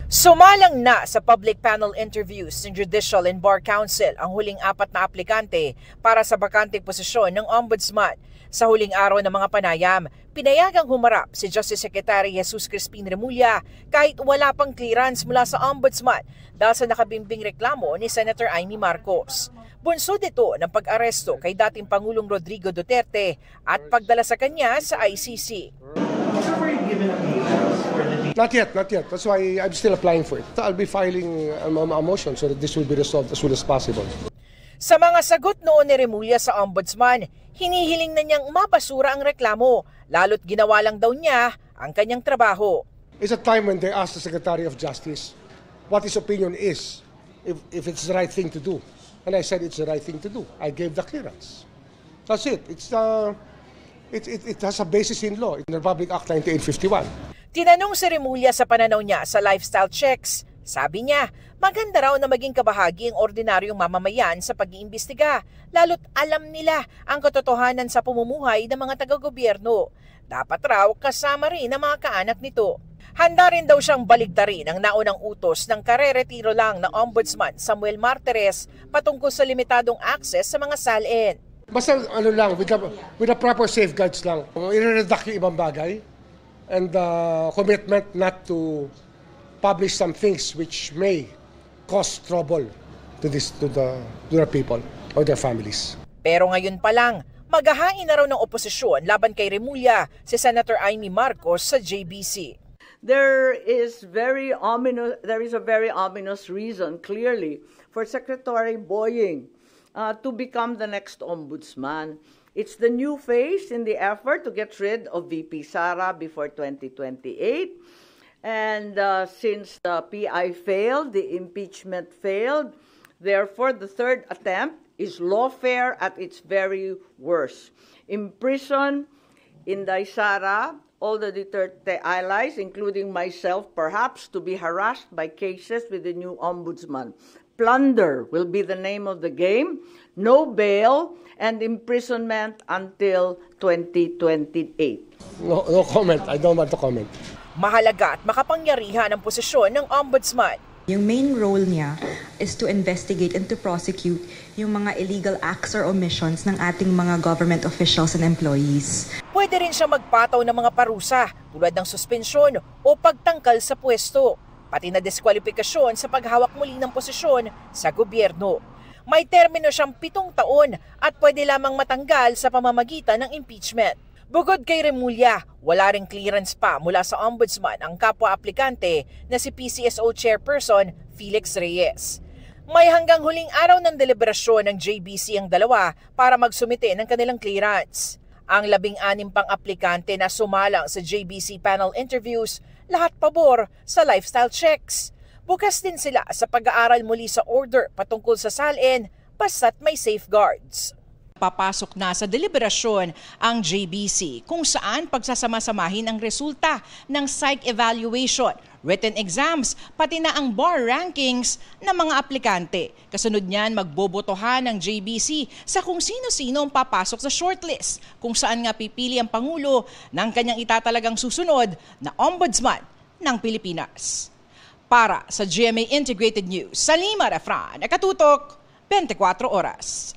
Sumalang na sa public panel interviews ng Judicial and Bar Council ang huling 4 na aplikante para sa bakanteng posisyon ng Ombudsman. Sa huling araw ng mga panayam, pinayagang humarap si Justice Secretary Jesus Crispin Remulla kahit wala pang clearance mula sa Ombudsman dahil sa nakabimbing reklamo ni Senator Amy Marcos. Bunsod ito ng pag-aresto kay dating Pangulong Rodrigo Duterte at pagdala sa kanya sa ICC. Not yet. That's why I'm still applying for it. I'll be filing a motion so that this will be resolved as soon as possible. Sa mga sagot noon ni Remulla sa Ombudsman, hinihiling na niyang mabasura ang reklamo, lalo't ginawa lang daw niya ang kanyang trabaho. It's a time when they ask the Secretary of Justice what his opinion is, if it's the right thing to do. And I said it's the right thing to do. I gave the clearance. That's it. It has a basis in law, in the Republic Act 1951. Tinanong si Remulla sa pananaw niya sa lifestyle checks. Sabi niya, maganda raw na maging kabahagi ang ordinaryong mamamayan sa pag-iimbestiga, lalo't alam nila ang katotohanan sa pamumuhay ng mga taga-gobyerno. Dapat raw kasama rin ang mga kaanak nito. Handa rin daw siyang baligtarin ang naunang utos ng kareretiro lang na Ombudsman Samuel Martires patungkol sa limitadong access sa mga salin. Basta lang, with the proper safeguards lang. I-redact yung ibang bagay and commitment not to publish some things which may cause trouble to the people or their families. Pero ngayon pa lang, maghahain na raw ng oposisyon laban kay Remulla si Senator Amy Marcos sa JBC. There is a very ominous reason, clearly, for Secretary Boying to become the next ombudsman. It's the new phase in the effort to get rid of VP Sara before 2028. And since the PI failed, the impeachment failed, therefore the third attempt is lawfare at its very worst. Imprison Inday Sara, all the Duterte allies, including myself, perhaps to be harassed by cases with the new ombudsman. Plunder will be the name of the game, no bail, and imprisonment until 2028. No comment. I don't want to comment. Mahalaga at makapangyarihan ang posisyon ng Ombudsman. Yung main role niya is to investigate and to prosecute yung mga illegal acts or omissions ng ating mga government officials and employees. Pwede rin siya magpataw ng mga parusa tulad ng suspensyon o pagtangkal sa pwesto, pati na diskwalifikasyon sa paghawak muli ng posisyon sa gobyerno. May termino siyang 7 taon at pwede lamang matanggal sa pamamagitan ng impeachment. Bukod kay Remulla, wala ring clearance pa mula sa Ombudsman ang kapwa-aplikante na si PCSO Chairperson Felix Reyes. May hanggang huling araw ng deliberasyon ng JBC ang dalawa para magsumite ng kanilang clearance. Ang 16 pang aplikante na sumalang sa JBC panel interviews, lahat pabor sa lifestyle checks. Bukas din sila sa pag-aaral muli sa order patungkol sa salin, basta't may safeguards. Papasok na sa deliberasyon ang JBC kung saan pagsasama-samahin ang resulta ng psych evaluation, written exams, pati na ang bar rankings ng mga aplikante. Kasunod niyan, magbobotohan ng JBC sa kung sino-sino ang papasok sa shortlist, kung saan nga pipili ang Pangulo ng kanyang itatalagang susunod na Ombudsman ng Pilipinas. Para sa GMA Integrated News, Salima Refran, nakatutok 24 oras.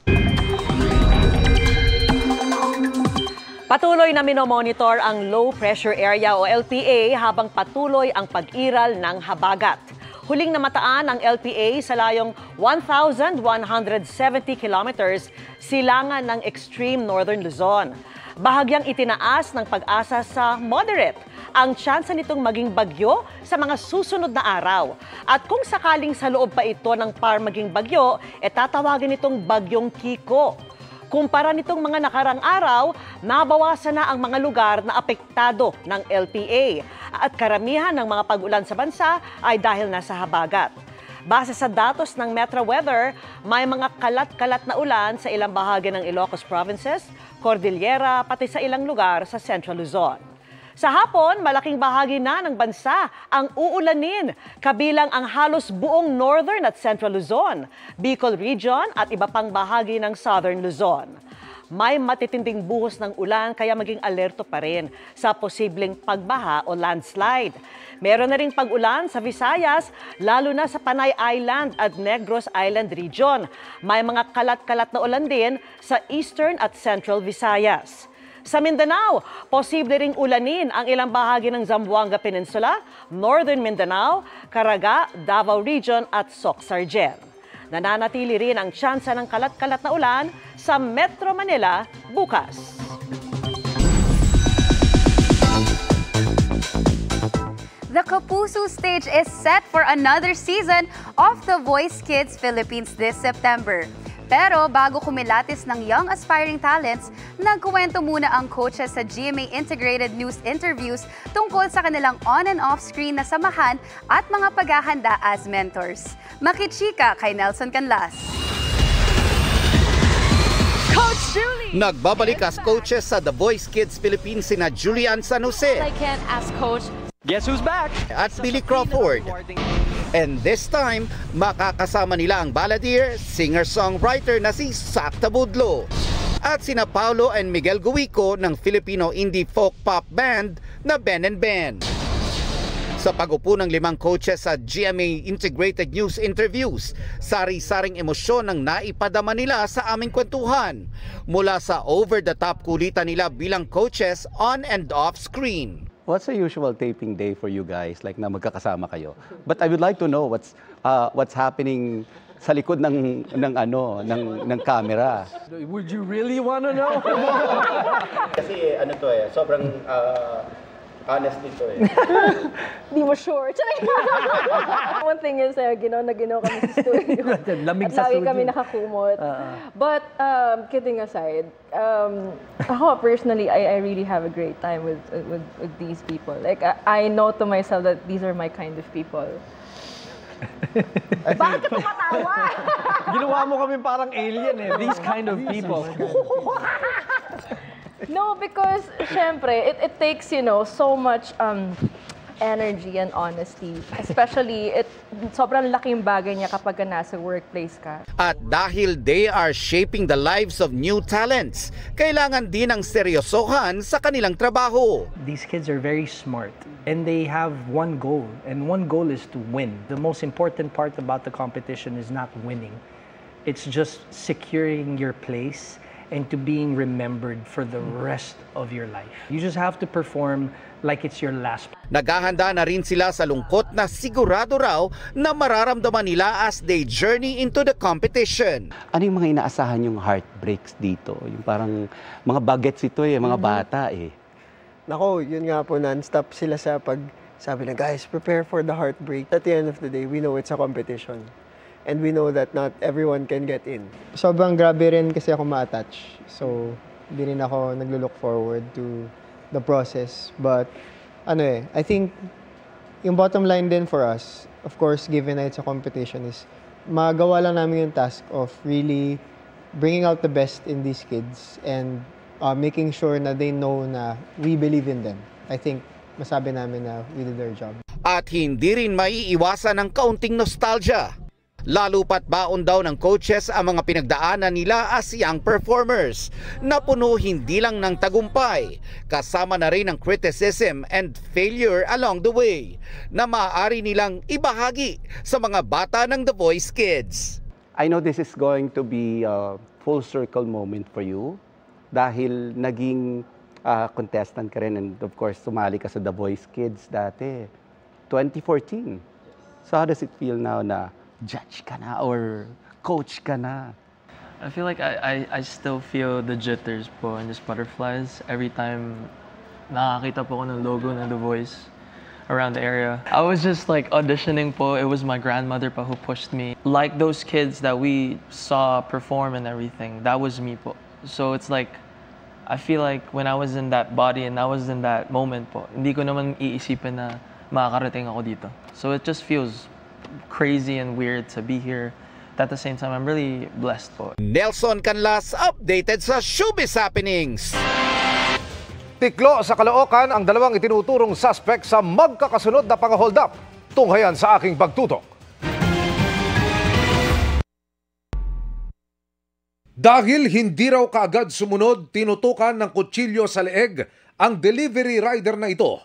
Patuloy na minomonitor ang Low Pressure Area o LPA habang patuloy ang pag-iral ng habagat. Huling namataan ang LPA sa layong 1,170 kilometers silangan ng extreme northern Luzon. Bahagyang itinaas ng Pag-asa sa moderate ang tsansa nitong maging bagyo sa mga susunod na araw. At kung sakaling sa loob pa ito ng par maging bagyo, tatawagin itong Bagyong Kiko. Kumpara nitong mga nakarang araw, nabawasan na ang mga lugar na apektado ng LPA at karamihan ng mga pag-ulan sa bansa ay dahil nasa habagat. Base sa datos ng Metro Weather, may mga kalat-kalat na ulan sa ilang bahagi ng Ilocos Provinces, Cordillera, pati sa ilang lugar sa Central Luzon. Sa hapon, malaking bahagi na ng bansa ang uulanin, kabilang ang halos buong Northern at Central Luzon, Bicol Region at iba pang bahagi ng Southern Luzon. May matitinding buhos ng ulan kaya maging alerto pa rin sa posibleng pagbaha o landslide. Meron na ring pag-ulan sa Visayas, lalo na sa Panay Island at Negros Island Region. May mga kalat-kalat na ulan din sa Eastern at Central Visayas. Sa Mindanao, posible ring ulanin ang ilang bahagi ng Zamboanga Peninsula, Northern Mindanao, Caraga, Davao Region at Soc-Sargen. Nananatili rin ang tsansa ng kalat-kalat na ulan sa Metro Manila bukas. The Kapuso stage is set for another season of The Voice Kids Philippines this September. Pero bago kumilatis ng young aspiring talents, nagkuwento muna ang coaches sa GMA Integrated News interviews tungkol sa kanilang on and off screen na samahan at mga paghahanda as mentors. Makichika kay Nelson Canlas. Coach Julie! Nagbabalik as coaches sa The Voice Kids Philippines sina Julian San Jose. I can't ask Coach. Guess who's back? At Billy Crawford. And this time, makakasama nila ang balladeer, singer-songwriter na si Sak Tabudlo. At sina Paulo and Miguel Guico ng Filipino indie folk pop band na Ben and Ben. Sa pag-upo ng 5 coaches sa GMA Integrated News interviews, sari-saring emosyon ang naipadama nila sa aming kwentuhan. Mula sa over-the-top kulitan nila bilang coaches on and off screen. What's a usual taping day for you guys, like na magkakasama kayo? But I would like to know what's happening sa likod ng camera. Would you really want to know? Kasi sobrang honest dito Di mo sure. One thing is, ginaw kami sa studio. Lamig At sa lagi studio. kami nakakumot. But kidding aside, ako personally, I really have a great time with these people. Like, I know to myself that these are my kind of people. Bakit ka tumatawa? Ginawa mo kami parang alien These kind of people. No, because syempre, it takes, so much energy and honesty. Especially, sobrang laking bagay niya kapag nasa workplace ka. At dahil they are shaping the lives of new talents, kailangan din ang seryosohan sa kanilang trabaho. These kids are very smart and they have one goal, and one goal is to win. The most important part about the competition is not winning. It's just securing your place and to being remembered for the rest of your life. You just have to perform like it's your last. Naghahanda na rin sila sa lungkot na sigurado raw na mararamdaman nila as they journey into the competition. Ano yung mga inaasahan yung heartbreaks dito? Yung parang mga bagets ito mga bata Nako, yun nga po, non-stop sila sa sabi na, guys, prepare for the heartbreak. At the end of the day, we know it's a competition. And we know that not everyone can get in. Sobrang grabe rin kasi ako ma-attach. So, hindi rin ako naglo-look forward to the process. But, I think yung bottom line din for us, of course, given na it's a competition, is magawa lang namin yung task of really bringing out the best in these kids and making sure na they know na we believe in them. I think masabi namin na we did our job. At hindi rin maiiwasan ng kaunting nostalgia. Lalo pat baon daw ng coaches ang mga pinagdaanan nila as young performers na puno hindi lang ng tagumpay, kasama na rin ng criticism and failure along the way na maaari nilang ibahagi sa mga bata ng The Voice Kids. I know this is going to be a full circle moment for you dahil naging contestant ka rin and of course sumali ka sa The Voice Kids dati, 2014. So how does it feel now na judge ka na or coach ka na? I feel like I still feel the jitters po and just butterflies every time nakakita po ko ng logo ng The Voice around the area. I was just like auditioning po. It was my grandmother pa who pushed me. Like those kids that we saw perform and everything, that was me po. So it's like, I feel like when I was in that body and I was in that moment po, hindi ko naman iisipin na makakarating ako dito. So it just feels crazy and weird to be here. At the same time, I'm really blessed po. Nelson Canlas, updated sa Showbiz Happenings. Tiklo sa Caloocan ang dalawang itinuturong suspect sa magkakasunod na pang-hold up. Tunghayan sa aking pagtutok. Dahil hindi raw kaagad sumunod, tinutukan ng kutsilyo sa leeg ang delivery rider na ito.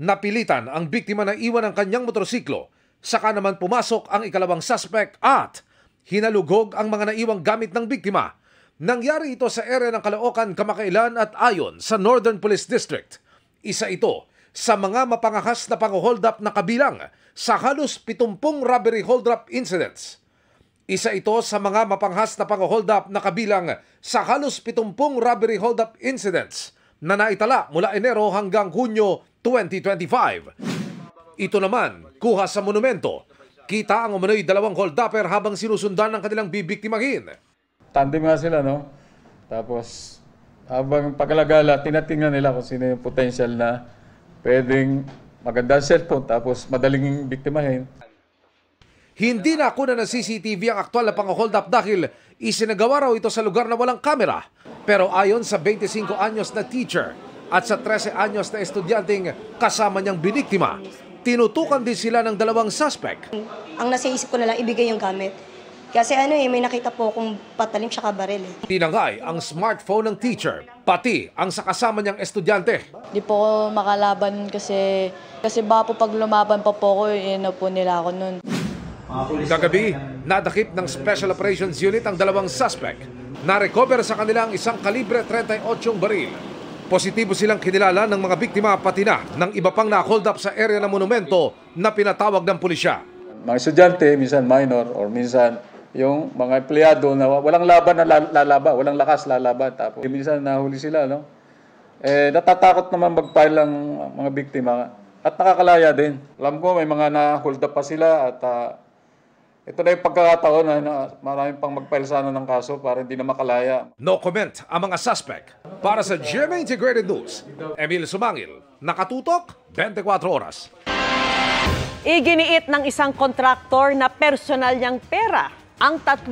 Napilitan ang biktima na iwan ang kanyang motorsiklo. Saka naman pumasok ang ikalawang suspect at hinalugog ang mga naiwang gamit ng biktima. Nangyari ito sa area ng Caloocan kamakailan at ayon sa Northern Police District. Isa ito sa mga mapangahas na pang-hold up na kabilang sa halos 70 robbery hold-up incidents. Isa ito sa mga mapangahas na pang-hold up na kabilang sa halos 70 robbery hold-up incidents na naitala mula Enero hanggang Hunyo 2025. Ito naman, kuha sa monumento. Kita ang umano'y dalawang hold-upper habang sinusundan ng kanilang bibiktimahin. Tandem nga sila, no? Tapos, habang pagkalagala, tinatingnan nila kung sino yung potential na pwedeng maganda cellphone tapos madaling biktimahin. Hindi na kuna ng CCTV ang aktual na pang-hold up dahil isinagawa raw ito sa lugar na walang kamera. Pero ayon sa 25 anyos na teacher at sa 13 anyos na estudyanteng kasama niyang biniktima, tinutukan din sila ng dalawang suspect. Ang nasa isip ko na lang, ibigay yung gamit. Kasi may nakita po akong patalim siya kabaril. Tinangay ang smartphone ng teacher, pati ang sa kasama niyang estudyante. Di po ako makalaban kasi baka po pag lumaban pa po ako, po nila ako nun. Kagabi, nadakip ng Special Operations Unit ang dalawang suspect. Na-recover sa kanila ang isang kalibre 38 baril. Positibo silang kinilala ng mga biktima pati na ng iba pang na-hold up sa area ng monumento na pinatawag ng pulisya. Mga estudyante, minsan minor or minsan yung mga empleyado na walang laban na lalaban, walang lakas lalaban. Tapos minsan nahuli sila, no? Natatakot naman mag-file ang mga biktima at nakakalaya din. Alam ko may mga na-hold up pa sila at ito na yung pagkakataon na maraming pang mag-file sana ng kaso para hindi na makalaya. No comment ang mga suspect. Para sa GMA Integrated News, Emil Sumangil, nakatutok 24 oras. Iginiit ng isang kontraktor na personal niyang pera ang 30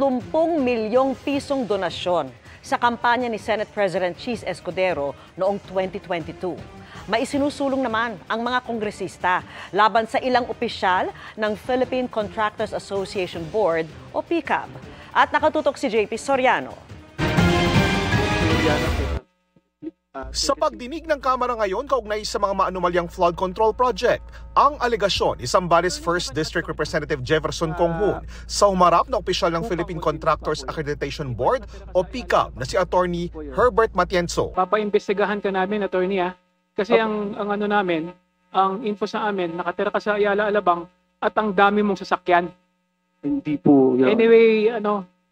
milyong pisong donasyon sa kampanya ni Senate President Chis Escudero noong 2022. Maisinusulong naman ang mga kongresista laban sa ilang opisyal ng Philippine Contractors Association Board o PCAB. At nakatutok si JP Soriano. Sa pagdinig ng Kamara ngayon kaugnay sa mga maanumalyang flood control project, ang alegasyon ni Zambales 1st District Representative Jefferson Conghun sa humarap na opisyal ng Philippine Contractors Accreditation Board o PCAB na si Attorney Herbert Matienzo. Papaimbestigahan ka namin, Attorney, kasi ang ano namin, ang info sa amin, nakatira ka sa Ayala Alabang at ang dami mong sasakyan. Hindi po. Anyway,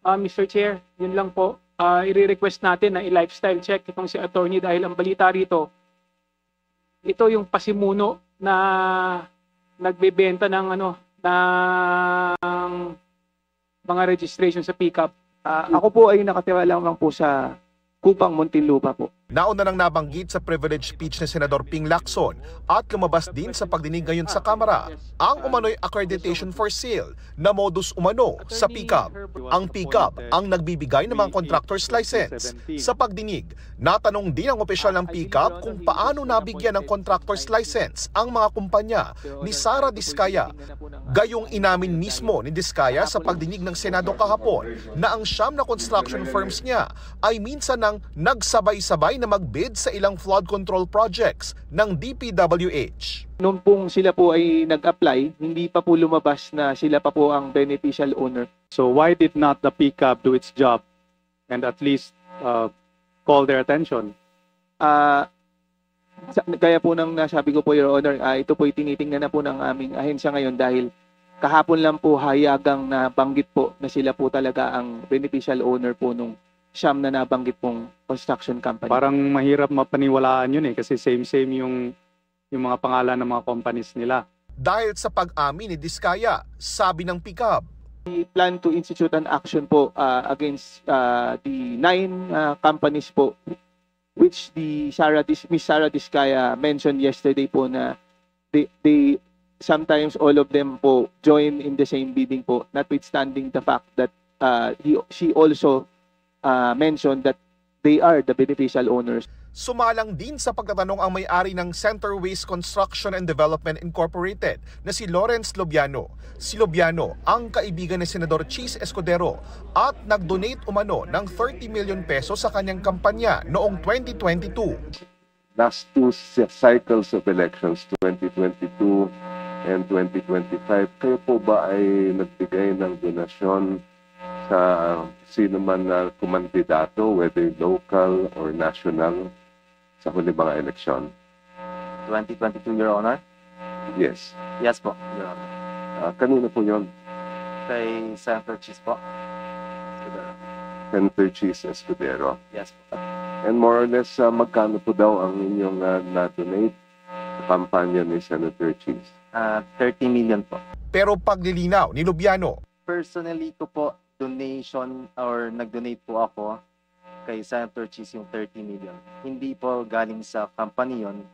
Mr. Chair, yun lang po. I-request natin na i-lifestyle check itong si attorney dahil ang balita rito, ito yung pasimuno na nagbebenta ng ng mga registration sa pickup. Ako po ay nakatira lamang po sa Kupang Muntinlupa po. Nauna nang nabanggit sa privilege speech ni Senador Ping Lacson at lumabas din sa pagdinig ngayon sa Kamara ang umano'y accreditation for sale na modus umano sa PCAB. Ang PCAB ang nagbibigay ng mga contractor's license. Sa pagdinig, natanong din ang opisyal ng PCAB kung paano nabigyan ng contractor's license ang mga kumpanya ni Sara Diskaya. Gayong inamin mismo ni Diskaya sa pagdinig ng Senado kahapon na ang 9 na construction firms niya ay minsan nang nagsabay-sabay na magbid sa ilang flood control projects ng DPWH. Noong pong sila po ay nag-apply, hindi pa po lumabas na sila pa po ang beneficial owner. So why did not the PCAB do its job and at least call their attention? Kaya po nang nasabi ko po, Your Honor, ito po tinitingnan na po ng aming ahensya ngayon dahil kahapon lang po hayagang nabanggit po na sila po talaga ang beneficial owner po nung siyam na nabanggit pong construction company. Parang mahirap mapaniwalaan yun kasi same-same yung mga pangalan ng mga companies nila. Dahil sa pag-amin ni Diskaya, sabi ng PCAB, we plan to institute an action po against the 9 companies po which Miss Sara Diskaya mentioned yesterday po na they sometimes all of them po join in the same bidding po, notwithstanding the fact that she also mentioned that they are the beneficial owners. Sumalang din sa pagtatanong ang may-ari ng Center Waste Construction and Development Incorporated na si Lawrence Lobiano. Si Lobiano ang kaibigan ni Senador Chis Escudero at nag-donate umano ng 30 million pesos sa kanyang kampanya noong 2022. Last 2 cycles of elections, 2022 and 2025, kayo po ba ay nagbigay ng donasyon sa sino man na kumandidato, whether local or national, sa huli mga eleksyon? 2022, Your Honor? Yes. Yes po, Your Honor. Kanino po yun? Kay Senator Chis po. Senator Chis Escudero? Yes po. And more or less, magkano po daw ang inyong na-donate sa kampanya ni Senator Chis? 30 million po. Pero paglilinaw ni Lobiano, personally ko po, donation or nag-donate po ako kay Senator Chis yung 30 million. Hindi po galing sa company yun,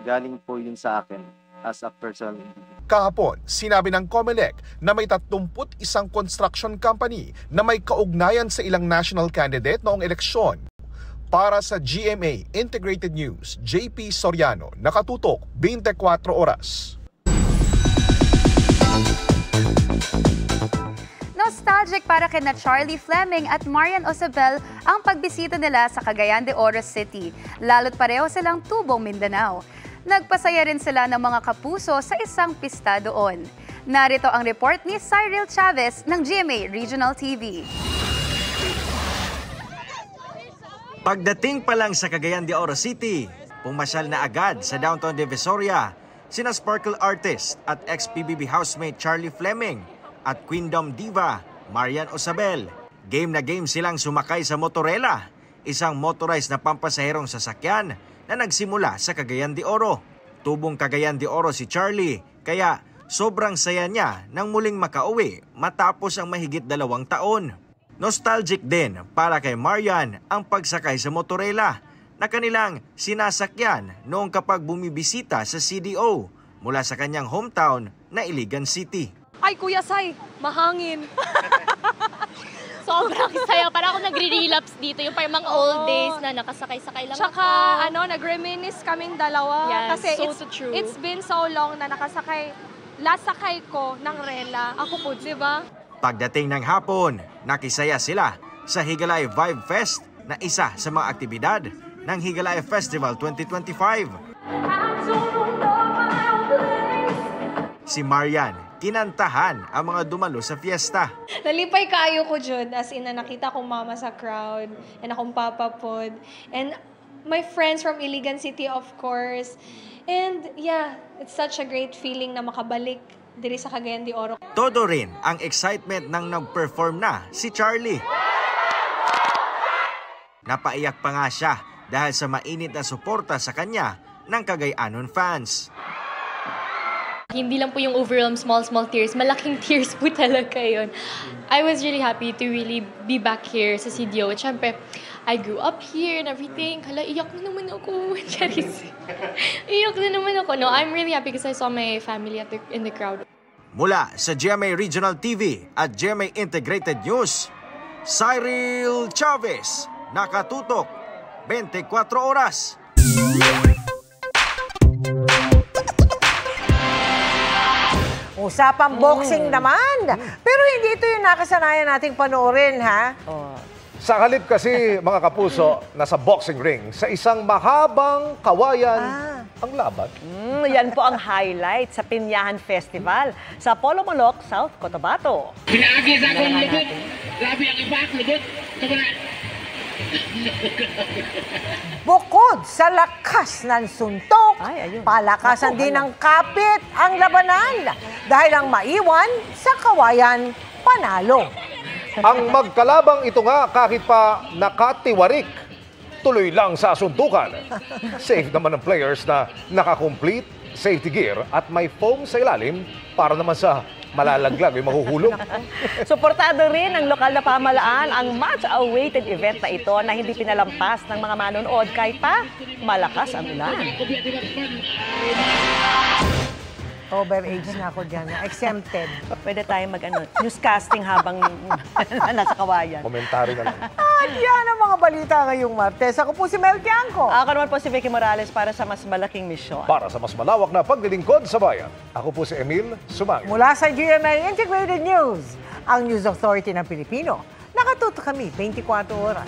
galing po yun sa akin as a person. Kahapon, sinabi ng COMELEC na may 31 construction company na may kaugnayan sa ilang national candidate noong eleksyon. Para sa GMA Integrated News, JP Soriano, nakatutok 24 oras. Nostalgic para kina Charlie Fleming at Marian Osabel ang pagbisita nila sa Cagayan de Oro City, lalo't pareho silang tubong Mindanao. Nagpasaya rin sila ng mga kapuso sa isang pista doon. Narito ang report ni Cyril Chavez ng GMA Regional TV. Pagdating pa lang sa Cagayan de Oro City, pumasyal na agad sa downtown Divisoria sina Sparkle artist at ex-PBB housemate Charlie Fleming at Queendom diva Marian Osabel. Game na game silang sumakay sa motorela, isang motorized na pampasaherong sasakyan na nagsimula sa Cagayan de Oro. Tubong Cagayan de Oro si Charlie, kaya sobrang saya niya nang muling makauwi matapos ang mahigit 2 taon. Nostalgic din para kay Marian ang pagsakay sa motorela na kanilang sinasakyan noong kapag bumibisita sa CDO mula sa kanyang hometown na Iligan City. Ay, Kuya Sai, mahangin. Sobrang saya. Parang ako nagre-relapse dito. Yung parang mga old days na nakasakay-sakay lang Tsaka, ako. nag-reminisce kaming dalawa. Yes, kasi so true. it's been so long na nakasakay. Last sakay ko ng rela. Ako po, di ba? Pagdating ng hapon, nakisaya sila sa Higalay Vibe Fest na isa sa mga aktibidad ng Higalay Festival 2025. Si Marian, kinantahan ang mga dumalo sa fiesta. Nalipay kayo ko dyan, as in na nakita kong mama sa crowd, and akong papa pod, and my friends from Iligan City, of course. And yeah, it's such a great feeling na makabalik diri sa Cagayan de Oro. Todo rin ang excitement nang nag-perform na si Charlie. Napaiyak pa nga siya dahil sa mainit na suporta sa kanya ng Cagayanon fans. Hindi lang po yung overwhelmed small tears. Malaking tears po talaga yun. I was really happy to really be back here sa CDO. Siyempre, I grew up here and everything. Hala, iyak na naman ako. Charis. Iyak na naman ako. No, I'm really happy because I saw my family in the crowd. Mula sa GMA Regional TV at GMA Integrated News, Cyril Chavez, nakatutok 24 oras. Usapang boxing naman. Pero hindi ito yung nakasanayan nating panoorin, ha? Sa halip kasi, mga kapuso, nasa boxing ring, sa isang mahabang kawayan ang laban. Yan po ang highlight sa Pinyahan Festival sa Polo Maloc, South Cotabato. Pinaagi sa akong lubot. Grabe ang ibak, lubot. Bukod sa lakas ng suntok, palakasan din ng kapit ang labanan dahil ang maiwan sa kawayan panalo. Ang magkalabang ito nga kahit pa nakatiwarik, tuloy lang sa suntukan. Safe naman ang players na nakakomplete safety gear at may foam sa ilalim para naman sa malalaglag, yung mahuhulog. Suportado rin ng lokal na pamahalaan ang much-awaited event na ito na hindi pinalampas ng mga manonood kahit pa malakas ang ulan. Overage na ako dyan. Exempted. Pwede tayo newscasting habang nasa kawayan. Komentary na lang. At yan ang mga balita ngayong Martes. Ako po si Mel Tiangco. Ako naman po si Vicky Morales para sa mas malaking misyon. Para sa mas malawak na paglilingkod sa bayan, ako po si Emil Sumangit. Mula sa GMA Integrated News, ang News Authority ng Pilipino. Nakatuto kami 24 oras.